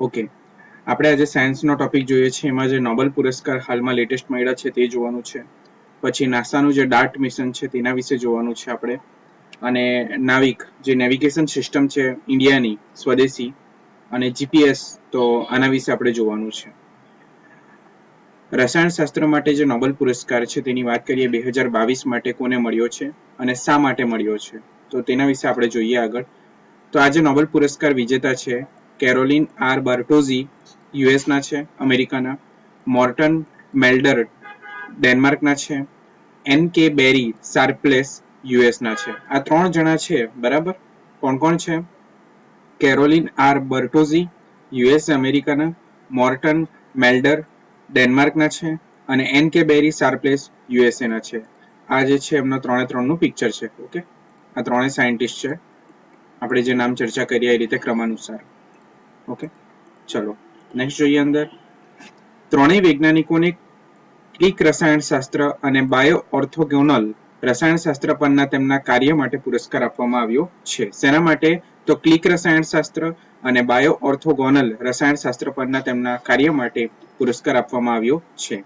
Okay, આપણે આજે સાયન્સનો topic જોઈએ છે. એમાં જે નોબેલ પુરસ્કાર હાલમાં લેટેસ્ટ મળ્યા છે તે જોવાનું છે. પછી નાસાનું જે ડાર્ટ મિશન છે તેના વિશે જોવાનું છે આપણે. અને નાવિક જે નેવિગેશન સિસ્ટમ છે ઇન્ડિયાની સ્વદેશી અને જીપીએસ, તો આના વિશે આપણે જોવાનું છે. રસાયણશાસ્ત્ર માટે જે નોબેલ પુરસ્કાર છે તેની વાત કરીએ 2022 માટે કોને મળ્યો છે અને શા માટે મળ્યો છે, તો તેના વિશે આપણે જોઈએ આગળ. તો આજે નોબેલ પુરસ્કાર વિજેતા છે કેરોલિન આર બાર્ટોઝી, યુએસના છે, અમેરિકાના. મોર્ટન મેલ્ડર, ડેનમાર્કના છે. એન કે બેરી શાર્પ્લેસ, યુએસના છે. આ 3 જણા છે, બરાબર. કોણ કોણ છે? કેરોલિન આર બર્ટોઝી, યુએસ અમેરિકાના. મોર્ટન મેલ્ડર, ડેનમાર્કના છે. અને એન કે બેરી શાર્પ્લેસ, યુએસએના છે. આ જે છે એમના 3 પિક્ચર છે. ઓકે, આ 3 સાયન્ટિસ્ટ છે, આપણે જે નામ ચર્ચા કરીએ એ રીતે ક્રમાનુસાર. ઓકે, ચલો નેક્સ્ટ જોઈએ. અંદર 3 વૈજ્ઞાનિકોને ક્લિક રસાયણશાસ્ત્ર અને બાયો ઓર્થોગોનલ રસાયણશાસ્ત્ર પરના તેમના કાર્ય માટે પુરસ્કાર આપવામાં આવ્યો છે. શેના માટે? તો ક્લિક રસાયણશાસ્ત્ર અને બાયો ઓર્થોગોનલ રસાયણશાસ્ત્ર પરના તેમના કાર્ય માટે પુરસ્કાર આપવામાં આવ્યો છે.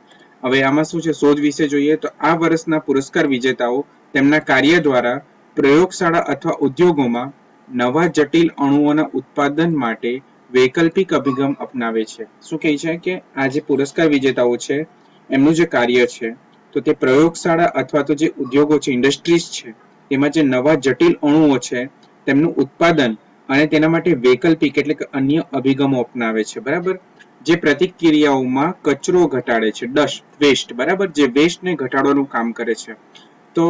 હવે આમાં શું છે, શોધ વિશે જોઈએ તો આ વર્ષના પુરસ્કાર વિજેતાઓ તેમના કાર્ય દ્વારા પ્રયોગશાળા અથવા ઉદ્યોગોમાં નવા જટિલ અણુઓના ઉત્પાદન માટે વૈકલ્પિક અભિગમ અપનાવે છે. શું કહે છે કે આ જે પુરસ્કાર વિજેતાઓ છે એમનું જે કાર્ય છે તો તે પ્રયોગશાળા અથવા તો જે ઉદ્યોગો છે, ઇન્ડસ્ટ્રીઝ છે, તેમાં જે નવા જટિલ અણુઓ છે તેમનું ઉત્પાદન અને તેના માટે વૈકલ્પિક એટલે કે અન્ય અભિગમો અપનાવે છે. બરાબર. જે પ્રતિક્રિયાઓમાં કચરો ઘટાડે છે, ડસ્ટ વેસ્ટ, બરાબર, જે વેસ્ટને ઘટાડવાનું કામ કરે છે. તો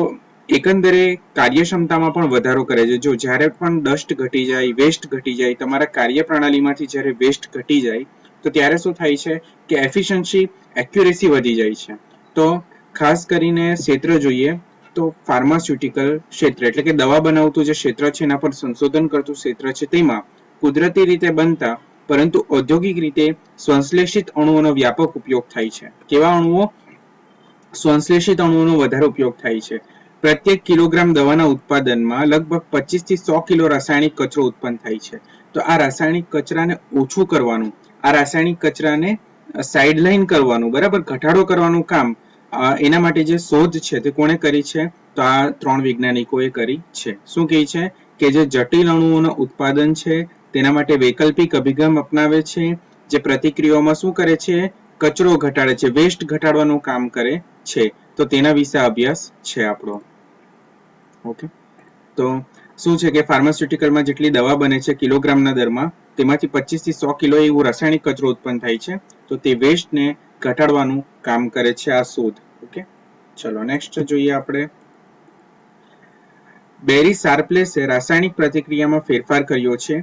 એકંદરે કાર્યક્ષમતામાં પણ વધારો કરે છે. જો જ્યારે પણ ડસ્ટ ઘટી જાય, વેસ્ટ ઘટી જાય, તમારા કાર્યપ્રણાલીમાંથી જ્યારે વેસ્ટ ઘટી જાય તો ત્યારે શું થાય છે કે એફિશિયન્સી, એક્યુરેસી વધી જાય છે. તો ખાસ કરીને ક્ષેત્ર જોઈએ તો ફાર્માસ્યુટિકલ ક્ષેત્ર એટલે કે દવા બનાવતું જે ક્ષેત્ર છે એના પર સંશોધન કરતું ક્ષેત્ર છે, તેમાં કુદરતી રીતે બનતા પરંતુ ઔદ્યોગિક રીતે સંશ્લેષિત અણુઓનો વ્યાપક ઉપયોગ થાય છે. કેવા અણુઓ? સંશ્લેષિત અણુઓનો વધારે ઉપયોગ થાય છે. પ્રત્યેક કિલોગ્રામ દવાના ઉત્પાદનમાં લગભગ 25 થી 100 કિલો રાસાયણિક કચરો ઉત્પન્ન થાય છે. તો આ રાસાયણિક કચરાને ઓછું કરવાનું, આ રાસાયણિક કચરાને સાઇડલાઇન કરવાનું, બરાબર, ઘટાડો કરવાનું કામ એના માટે જે શોધ છે તે કોણે કરી છે? તો આ 3 વૈજ્ઞાનિકોએ કરી છે. શું કહે છે કે જે જટિલ અણુઓનું ઉત્પાદન છે તેના માટે વૈકલ્પિક અભિગમ અપનાવે છે, જે પ્રતિક્રિયાઓમાં શું કરે છે? કચરો ઘટાડે છે, વેસ્ટ ઘટાડવાનું કામ કરે છે. તો તેના વિશે અભ્યાસ છે આપણો. ઓકે, તો શું છે કે ફાર્માસ્યુટિકલમાં જેટલી દવા બને છે કિલોગ્રામના દરમાં, તેમાંથી 25 થી 100 કિલો એવું રાસાયણિક કચરો ઉત્પન્ન થાય છે. તો તે વેસ્ટને ઘટાડવાનું કામ કરે છે આ શોધ. ઓકે, ચલો નેક્સ્ટ જોઈએ આપણે. બેરી શાર્પ્લેસે રાસાયણિક પ્રતિક્રિયામાં ફેરફાર કર્યો છે,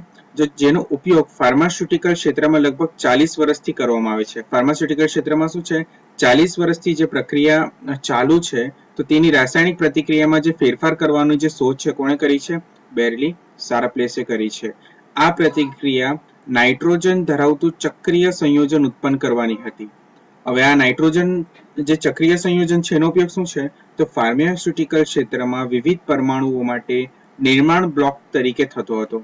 જેનો ઉપયોગ ફાર્માસ્યુટિકલ ક્ષેત્રમાં લગભગ 40 વર્ષથી કરવામાં આવે છે. ફાર્માસ્યુટિકલ ક્ષેત્રમાં શું છે, 40 વર્ષથી જે પ્રક્રિયા ચાલુ છે, તો તેની રાસાયણિક પ્રતિક્રિયામાં જે ફેરફાર કરવાની જે શોધ છે કોણે કરી છે? બેરી શાર્પ્લેસે કરી છે. આ પ્રતિક્રિયા નાઇટ્રોજન ધરાવતું ચક્રીય સંયોજન ઉત્પન્ન કરવાની હતી. હવે આ નાઇટ્રોજન જે ચક્રીય સંયોજન છે એનો ઉપયોગ શું છે? તો ફાર્માસ્યુટિકલ ક્ષેત્રમાં વિવિધ પરમાણુઓ માટે નિર્માણ બ્લોક તરીકે થતો હતો.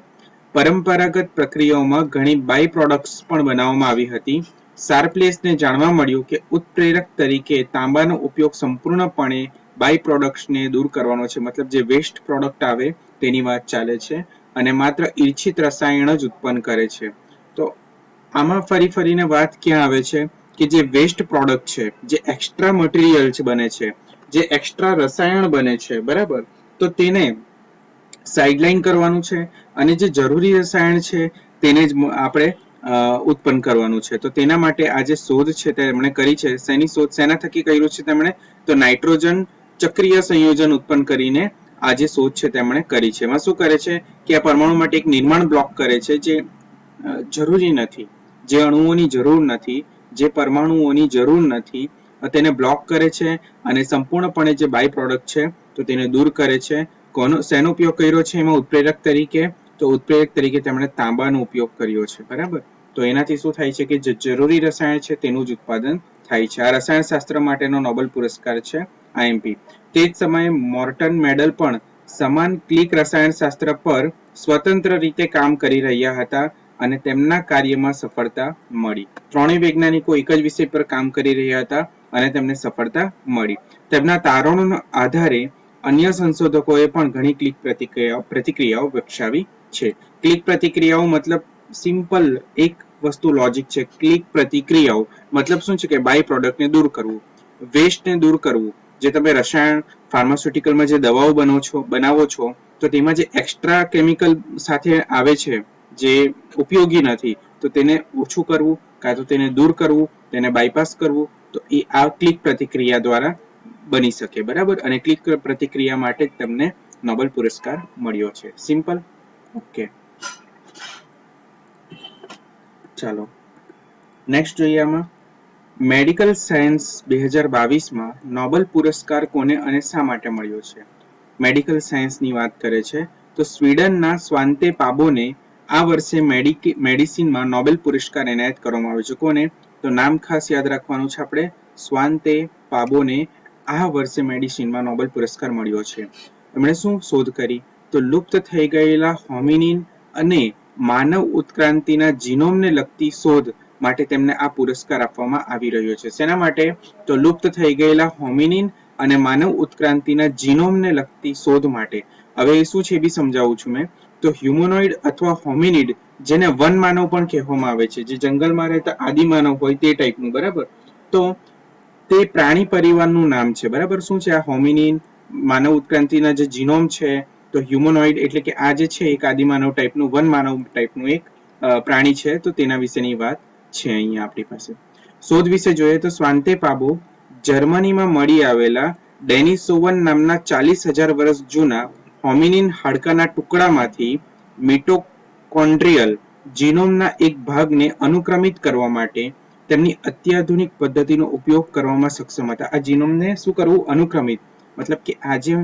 પરંપરાગત પ્રક્રિયાઓમાં ઘણી બાય પ્રોડક્ટ્સ પણ બનાવવામાં આવી હતી. શાર્પ્લેસને જાણવા મળ્યું કે ઉત્પ્રેરક તરીકે તાંબાનો ઉપયોગ સંપૂર્ણપણે બાય પ્રોડક્ટ્સને દૂર કરવાનો છે. મતલબ જે વેસ્ટ પ્રોડક્ટ આવે તેની વાત ચાલે છે અને માત્ર ઈચ્છિત રસાયણ જ ઉત્પન્ન કરે છે. તો આમાં ફરીને વાત ક્યાં આવે છે કે જે વેસ્ટ પ્રોડક્ટ છે, જે એક્સ્ટ્રા મટીરિયલ બને છે, જે એક્સ્ટ્રા રસાયણ બને છે, બરાબર, તો તેને સાઇડલાઇન કરવાનું છે અને જે જરૂરી રસાયણ છે તેને જ આપણે ઉત્પન્ન કરવાનું છે. તો તેના માટે આ જે શોધ છે તેમણે કરી છે. શેની શોધ, શેના થકી કર્યું છે તેમણે? તો નાઇટ્રોજન ચક્રીય સંયોજન ઉત્પન્ન કરીને આ જે શોધ છે તેમણે કરી છે. એમાં શું કરે છે કે આ પરમાણુ માટે એક નિર્માણ બ્લોક કરે છે, જે જરૂરી નથી, જે અણુઓની જરૂર નથી, જે પરમાણુઓની જરૂર નથી, તેને બ્લોક કરે છે અને સંપૂર્ણપણે જે બાય પ્રોડક્ટ છે તો તેને દૂર કરે છે. શેનો ઉપયોગ કર્યો છે એમાં? ઉત્પ્રેરક તરીકે. તો ઉત્પ્રેરક તરીકે તેમણે તાંબાનો ઉપયોગ કર્યો છે, બરાબર. તો એનાથી શું થાય છે કે જે જરૂરી રસાયણ છે તેનું જ ઉત્પાદન થાય છે. આ રસાયણશાસ્ત્ર માટેનો નોબેલ પુરસ્કાર છે, આઈએમપી. તે જ સમયે મોર્ટન મેડલ પણ સમાન ક્લિક રસાયણશાસ્ત્ર પર સ્વતંત્ર રીતે કામ કરી રહ્યા હતા. અને તેમના કાર્યમાં સફળતા મળી. ત્રણેય વૈજ્ઞાનિકો એક જ વિષય પર કામ કરી રહ્યા હતા અને તેમને સફળતા મળી. તેમના તારણોના આધારે અન્ય સંશોધકોએ પણ ઘણી ક્લિક પ્રતિક્રિયાઓ વિકસાવી છે. ક્લિક પ્રતિક્રિયાઓ મતલબ સિમ્પલ એક વસ્તુ લોજિક છે. ક્લિક પ્રતિક્રિયાઓ મતલબ શું છે કે બાય પ્રોડક્ટને દૂર કરવું, વેસ્ટને દૂર કરવું. જે તમે રસાયણ ફાર્માસ્યુટિકલમાં જે દવાઓ બનાવો છો તો તેમાં જે એક્સ્ટ્રા કેમિકલ સાથે આવે છે જે ઉપયોગી નથી, તો તેને ઓછું કરવું કાં તો તેને દૂર કરવું, તેને બાયપાસ કરવું. તો એ આ ક્લિક પ્રતિક્રિયા દ્વારા બની શકે. બરાબર. અને ક્લિક પ્રતિક્રિયા માટે તમને નોબેલ પુરસ્કાર મળ્યો છે. સિમ્પલ. ઓકે, ચાલો નેક્સ્ટ જોઈએ. આમાં મેડિકલ સાયન્સ 2022માં નોબેલ પુરસ્કાર કોને અને શા માટે મળ્યો છે? મેડિકલ સાયન્સની વાત કરે છે તો સ્વીડનના સ્વાન્તે પાબોને આ વર્ષે મેડિસિનમાં નોબેલ પુરસ્કાર એનાયત કરવામાં આવ્યો છે. કોને? તો નામ ખાસ યાદ રાખવાનું છે આપણે. સ્વાન્તે પાબોને આ વર્ષે મેડિસિનમાં નોબેલ પુરસ્કાર મળ્યો છે. એમણે શું શોધ કરી? તો લુપ્ત થઈ ગયેલા હોમિનિન અને માનવ ઉત્ક્રાંતિના જીનોમને લગતી શોધ માટે તેમને આ પુરસ્કાર આપવામાં આવી રહ્યો છે. શેના માટે? તો લુપ્ત થઈ ગયેલા હોમિનિન અને માનવ ઉત્ક્રાંતિના જીનોમને લગતી શોધ માટે. હવે એ શું છે એ બી સમજાવું છું મેં. તો હ્યુમનોઇડ અથવા હોમિનિડ, જેને વન માનવ પણ કહેવામાં આવે છે, જે જંગલમાં રહેતા આદિમાનવ હોય તે ટાઈપનું. બરાબર. તો તે પ્રાણી પરિવારનું નામ છે. બરાબર. શું છે આ હોમિનિન, માનવ ઉત્ક્રાંતિના જે જીનોમ છે, તો હ્યુમનોઇડ એટલે કે આ જે છે એક આદિમાનવ ટાઈપનું, વન માનવ ટાઈપનું એક પ્રાણી છે. તો તેના વિશેની વાત છે અહીંયા આપણી પાસે. શોધ વિશે જોઈએ તો સ્વાન્તે પાબો જર્મનીમાં મળી આવેલા ડેનિસોવન નામના 40,000 વર્ષ જૂના હોમિનિન હાડકાના ટુકડામાંથી મિટોકોન્ડ્રિયલ જીનોમના એક ભાગને અનુક્રમિત કરવા માટે તેમની અત્યાધુનિક પદ્ધતિનો ઉપયોગ કરવામાં સક્ષમ હતા. આ જીનોમને શું કરવું? અનુક્રમિત. મતલબ કે આજે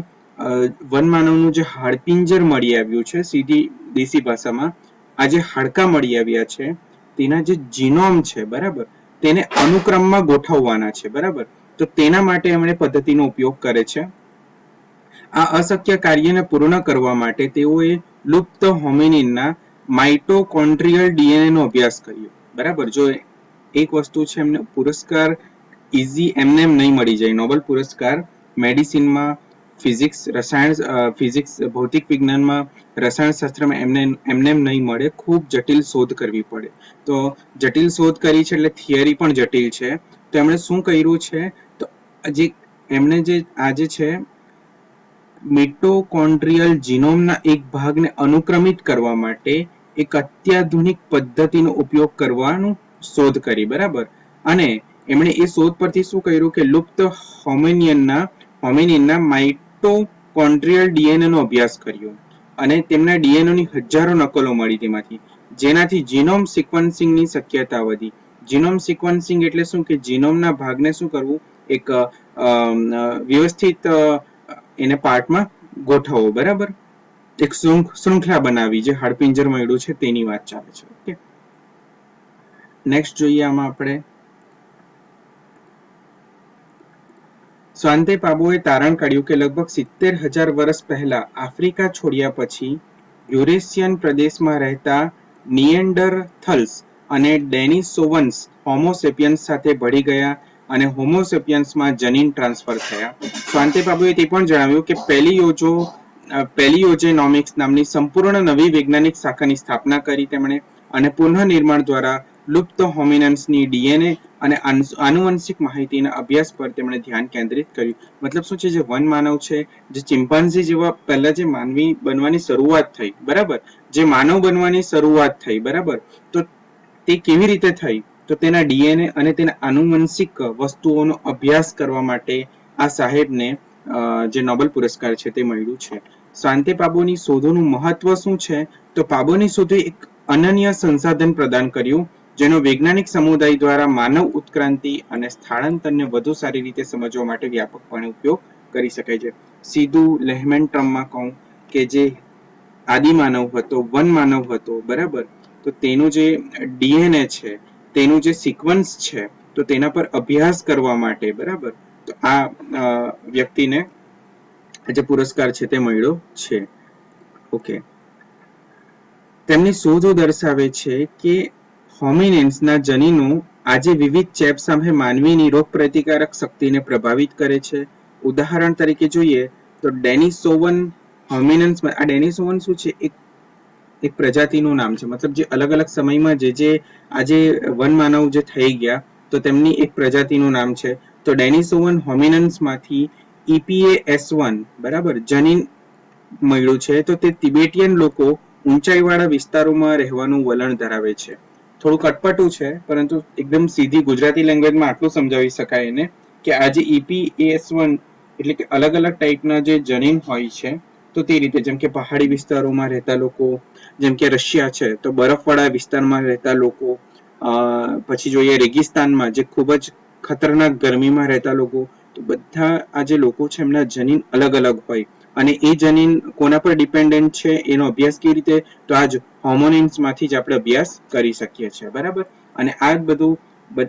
વનમાનવનું જે હાડપિંજર મળી આવ્યું છે, સીધી દેશી ભાષામાં આ જે હાડકા મળી આવ્યા છે તેના જે જીનોમ છે, બરાબર, તેને અનુક્રમમાં ગોઠવવાના છે. બરાબર. તો તેના માટે એમણે પદ્ધતિનો ઉપયોગ કરે છે. આ અશક્ય કાર્યને પૂર્ણ કરવા માટે તેઓએ લુપ્ત હોમિનિનના માઇટોકોન્ડ્રિયલ ડીએનએ નો અભ્યાસ કર્યો. બરાબર. જો એક વસ્તુ છે, એમને પુરસ્કાર ઇઝી એમને એમ નહીં મળી જાય. નોબેલ પુરસ્કાર મેડિસિનમાં, ફિઝિક્સ, રસાયણ ફિઝિક્સ, ભૌતિક વિજ્ઞાનમાં, રસાયણશાસ્ત્રમાં એમને એમ નહીં મળે. ખૂબ જટિલ શોધ કરવી પડે. તો જટિલ શોધ કરી છે એટલે થિયરી પણ જટિલ છે. તો એમણે શું કર્યું છે? તો એમણે જે આજે છે મિટોકોન્ડ્રિયલ જીનોમના એક ભાગને અનુક્રમિત કરવા માટે એક અત્યાધુનિક પદ્ધતિનો ઉપયોગ કરવાનું શોધ કરી. બરાબર. અને એમણે એ શોધ પરથી શું કર્યું કે લુપ્ત હોમિનિનના માઇટોકોન્ડ્રિયલ ડીએનએ નો અભ્યાસ કર્યો અને તેમના ડીએનએ ની હજારો નકલો મળી તેમાંથી, જેનાથી જીનોમ સિક્વન્સિંગની શક્યતા વધી. જીનોમ સિક્વન્સિંગ એટલે શું કે જીનોમના ભાગને શું કરવું? એક વ્યવસ્થિત એને પાર્ટમાં ગોઠવવો. બરાબર. એક શૃંખલા બનાવી, જે હાડપિંજર મળ્યું છે તેની વાત ચાલે છે. ઓકે, નેક્સ્ટ જોઈએ. આમાં આપણે સ્વાન્તે પાબોએ તારણ કાઢ્યું કે લગભગ 70,000 વર્ષ પહેલા આફ્રિકા છોડ્યા પછી યુરેશિયન પ્રદેશમાં રહેતા નિએન્ડરથલ્સ અને ડેનિસોવન્સ હોમોસેપિયન્સ સાથે ભળી ગયા અને હોમોસેપિયન્સમાં જનીન ટ્રાન્સફર થયા. સ્વાન્તે પાબોએ તે પણ જણાવ્યું કે પેલિયોજેનોમિક્સ નામની સંપૂર્ણ નવી વૈજ્ઞાનિક શાખાની સ્થાપના કરી તેમણે, અને પુનઃનિર્માણ દ્વારા લુપ્ત હોમિનિન્સની ડીએનએ અને આનુવંશિક માહિતીના અભ્યાસ પર તેમણે ધ્યાન કેન્દ્રિત કર્યું. મતલબ શું છે? જે વન માનવ છે, જે ચિમ્પાન્ઝી જેવા પહેલા જે માનવી બનવાની શરૂઆત થઈ, બરાબર, જે માનવ બનવાની શરૂઆત થઈ, બરાબર, તો તે કેવી રીતે થઈ? તો તેના ડીએનએ અને તેના આનુવંશિક વસ્તુઓનો અભ્યાસ કરવા માટે આ સાહેબને જે નોબેલ પુરસ્કાર છે તે મળ્યું છે. સ્વાન્તે પાબોની શોધોનું મહત્વ શું છે? તો પાબોની શોધે એક અનન્ય સંસાધન પ્રદાન કર્યું, જેનો વૈજ્ઞાનિક સમુદાય દ્વારા માનવ ઉત્ક્રાંતિ અને સ્થળાંતરને વધુ સારી રીતે સમજવા માટે વ્યાપકપણે ઉપયોગ કરી શકાય છે. સીધું લેહમેન ટર્મમાં કહું કે જે આદિમાનવ હતો, વન માનવ હતો, બરાબર, તો તેનું જે ડીએનએ છે, તેનું જે સિક્વન્સ છે, તો તેના પર અભ્યાસ કરવા માટે, બરાબર, તો આ વ્યક્તિને જે પુરસ્કાર છે તે મળ્યો છે. ઓકે, તેમની શોધો દર્શાવે છે કે હોમિનિન્સના જનીનો આજે વિવિધ ચેપ સામે માનવીની રોગપ્રતિકારક શક્તિને પ્રભાવિત કરે છે. ઉદાહરણ તરીકે જોઈએ તો ડેનિસોવન હોમિનિન્સ, આ ડેનિસોવન શું છે? એક પ્રજાતિનું નામ છે, મતલબ જે અલગ અલગ સમયમાં જે આજે વનમાનવ જે થઈ ગયા તો તેમની એક પ્રજાતિનું નામ છે. તો ડેનિસોવન હોમિનન્સમાંથી EPAS1 બરાબર જનીન મળ્યું છે. તો તે તિબેટિયન લોકો ઊંચાઈવાળા વિસ્તારોમાં રહેવાનું વલણ ધરાવે છે. થોડુંક અટપટું છે, પરંતુ એકદમ સીધી ગુજરાતી લેંગ્વેજમાં આટલું સમજાવી શકાય એને કે આ જે EPAS1 એટલે કે અલગ અલગ ટાઈપના જે જનીન હોય છે, તો તે રીતે જેમ કે પહાડી વિસ્તારોમાં રહેતા લોકો, જેમ કે રશિયા છે તો બરફવાળા વિસ્તારમાં રહેતા લોકો, પછી જોઈએ રેગિસ્તાનમાં જે ખૂબ જ ખતરનાક ગરમીમાં રહેતા લોકો, તો બધા આ જે લોકો છે એમના જનીન અલગ અલગ હોય અને એ જનીન કોના પર ડિપેન્ડન્ટ છે એનો અભ્યાસ કેવી રીતે, તો આ જ હોર્મોનિન્સમાંથી જ આપણે અભ્યાસ કરી શકીએ છીએ. બરાબર. અને આ જ બધું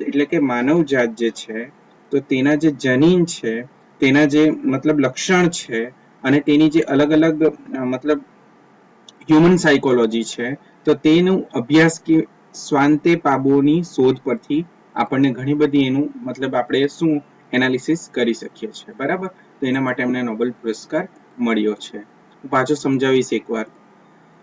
એટલે કે માનવ જાત જે છે તો તેના જે જનીન છે, તેના જે મતલબ લક્ષણ છે અને તેની જે અલગ અલગ મતલબ હ્યુમન સાયકોલોજી છે, તો તેનું અભ્યાસ કે સ્વાંતે પાબોની શોધ પરથી આપણને ઘણી બધી એનું મતલબ આપણે શું એનાલિસિસ કરી શકીએ છીએ. બરાબર. તો એના માટે અમને નોબેલ પુરસ્કાર મળ્યો છે. હું પાછો સમજાવીશ એકવાર.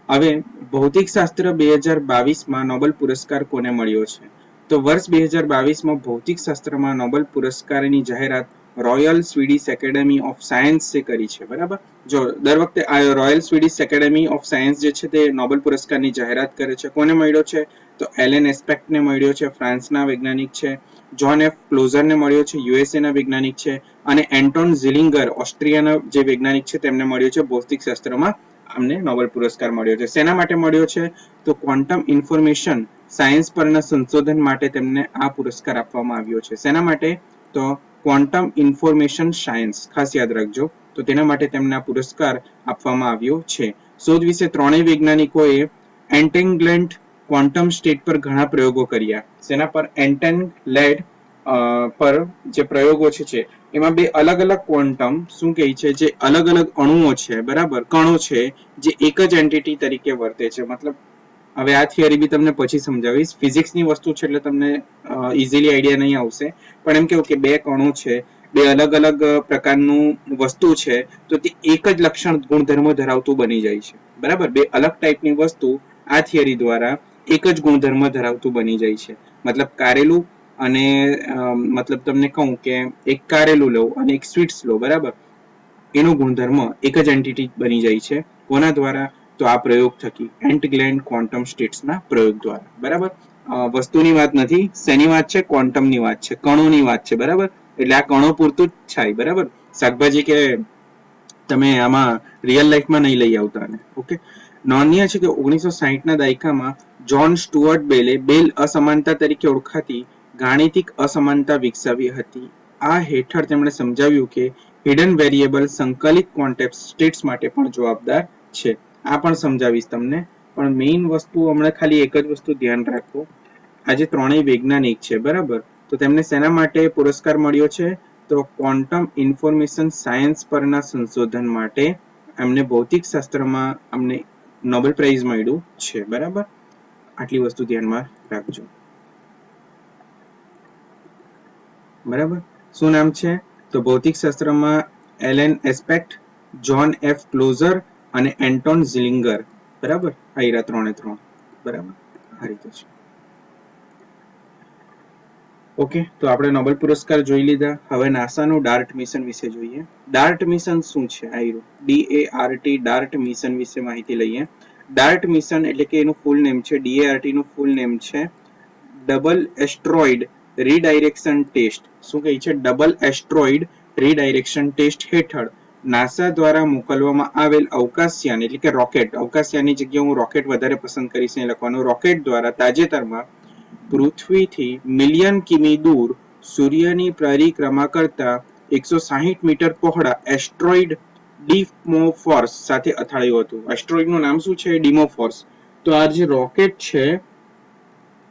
હવે ભૌતિક શાસ્ત્ર 2022માં નોબેલ પુરસ્કાર કોને મળ્યો છે? તો વર્ષ 2022માં ભૌતિક શાસ્ત્રમાં નોબેલ પુરસ્કારની જાહેરાત રોયલ સ્વીડિશ એકેડેમી ઓફ સાયન્સે કરી છે. બરાબર. જો દર વખતે આ royal Swedish academy of science જે છે તે નોબેલ પુરસ્કારની જાહેરાત કરે છે. કોને મળ્યો છે? તો એલેન એસ્પેક્ટને મળ્યો છે, ફ્રાન્સના વૈજ્ઞાનિક છે. જોન એફ ક્લોઝરને મળ્યો છે, યુએસએના વૈજ્ઞાનિક છે. અને એન્ટોન ઝિલિંગર ઓસ્ટ્રિયાના જે વૈજ્ઞાનિક છે તેમને મળ્યો છે ભૌતિક શાસ્ત્રમાં અમને નોબેલ પુરસ્કાર મળ્યો છે. શેના માટે મળ્યો છે? તો ક્વોન્ટમ ઇન્ફોર્મેશન સાયન્સ પરના સંશોધન માટે તેમને આ પુરસ્કાર આપવામાં આવ્યો છે. શેના માટે? તો ક્વોન્ટમ ઇન્ફોર્મેશન સાયન્સ, ખાસ યાદ રાખજો. તો તેના માટે તેમને આ પુરસ્કાર આપવામાં આવ્યો છે. શોધ વિશે ત્રણેય વૈજ્ઞાનિકોએ એન્ટેંગ્લેન્ટ ક્વોન્ટમ સ્ટેટ પર ઘણા પ્રયોગો કર્યા. શેના પર? એન્ટેંગ્લેડ પર જે પ્રયોગો છે એમાં બે અલગ અલગ ક્વોન્ટમ શું કહે છે, જે અલગ અલગ અણુઓ છે, બરાબર, કણો છે, જે એક જ એન્ટિટી તરીકે વર્તે છે. મતલબ હવે આ થિયરી બી તમને પછી સમજાવીશ. ફિઝિક્સની વસ્તુ છે એટલે તમને ઇઝીલી આઈડિયા નહીં આવશે, પણ એમ કેવું કે બે કણો છે, બે અલગ અલગ પ્રકારનું વસ્તુ છે, તો તે એક જ લક્ષણ ગુણધર્મ ધરાવતું બની જાય છે. બરાબર. બે અલગ ટાઈપની વસ્તુ આ થિયરી દ્વારા એક જ ગુણધર્મ ધરાવતું બની જાય છે. મતલબ કારેલું અને મતલબ તમને કહું કે એક કારેલું લો અને એક સ્વીટ્સ લો, બરાબર, એનો ગુણધર્મ એક જ એન્ટિટી બની જાય છે. કોના દ્વારા? તો આ પ્રયોગ થકી, એન્ટેંગ્લેન્ડ ક્વોન્ટમ સ્ટેટ્સના પ્રયોગ દ્વારા. બરાબર. વસ્તુની વાત નથી, શેની વાત છે? ક્વોન્ટમની વાત છે, કણોની વાત છે. બરાબર. એટલે આ કણો પૂરતું જ છે. બરાબર. શાકભાજી કે તમે આમાં રિયલ લાઈફમાં નહીં લઈ આવતા. ઓકે. નોંધનીય છે કે 1960ના દાયકામાં જોન સ્ટુઅર્ટ બેલ અસમાનતા તરીકે ઓળખાતી ગાણિતિક અસમાનતા વિકસાવી હતી. આ હેઠળ તેમણે સમજાવ્યું કે હિડન વેરિયેબલ સંકલિત ક્વોન્ટમ સ્ટેટ્સ માટે પણ જવાબદાર છે. આ પણ સમજાવીશ તમને, પણ મેઇન વસ્તુ હમણાં ખાલી એક જ વસ્તુ ધ્યાન રાખો. આજે ત્રણેય વૈજ્ઞાનિક છે, બરાબર, તો તેમને શેના માટે પુરસ્કાર મળ્યો છે? તો ક્વોન્ટમ ઇન્ફોર્મેશન સાયન્સ પરના સંશોધન માટે એમને ભૌતિક શાસ્ત્રમાં અમને નોબેલ પ્રાઇઝ મળ્યું છે. બરાબર. આટલી વસ્તુ ધ્યાનમાં રાખજો. બરાબર. શું નામ છે? તો ભૌતિક શાસ્ત્રમાં એલેન એસ્પેક્ટ, જોન એફ ક્લોઝર અને એન્ટોન ઝિલિંગર. બરાબર. આ ત્રણે ત્રણ. બરાબર. આ રીતે છે. ઓકે. તો આપણે નોબેલ પુરસ્કાર જોઈ લીધા. હવે નાસાનું ડાર્ટ મિશન વિશે જોઈએ. ડાર્ટ મિશન શું છે? DART ડાર્ટ મિશન વિશે માહિતી લઈએ. ડાર્ટ મિશન એટલે કે એનું ફૂલ નેમ છે, DART નું ફૂલ નેમ છે ડબલ એસ્ટ્રોઇડ રીડાયરેક્શન ટેસ્ટ. શું કહે છે? ડબલ એસ્ટ્રોઇડ રીડાયરેક્શન ટેસ્ટ હેઠળ નાસા દ્વારા મોકલવામાં આવેલ અવકાશયાન એટલે કે રોકેટ, અવકાશયાનની જગ્યાએ હું રોકેટ વધારે પસંદ કરીશ અહીં લખવાનું, રોકેટ દ્વારા તાજેતરમાં પૃથ્વીથી મિલિયન કિમી દૂર સૂર્યની પરિક્રમા કરતા 160 મીટર પહોળા એસ્ટ્રોઇડ ડીમોફોર્સ સાથે અથડાયું હતું. એસ્ટ્રોઇડનું નામ શું છે? ડીમોફોર્સ. તો આ જે રોકેટ છે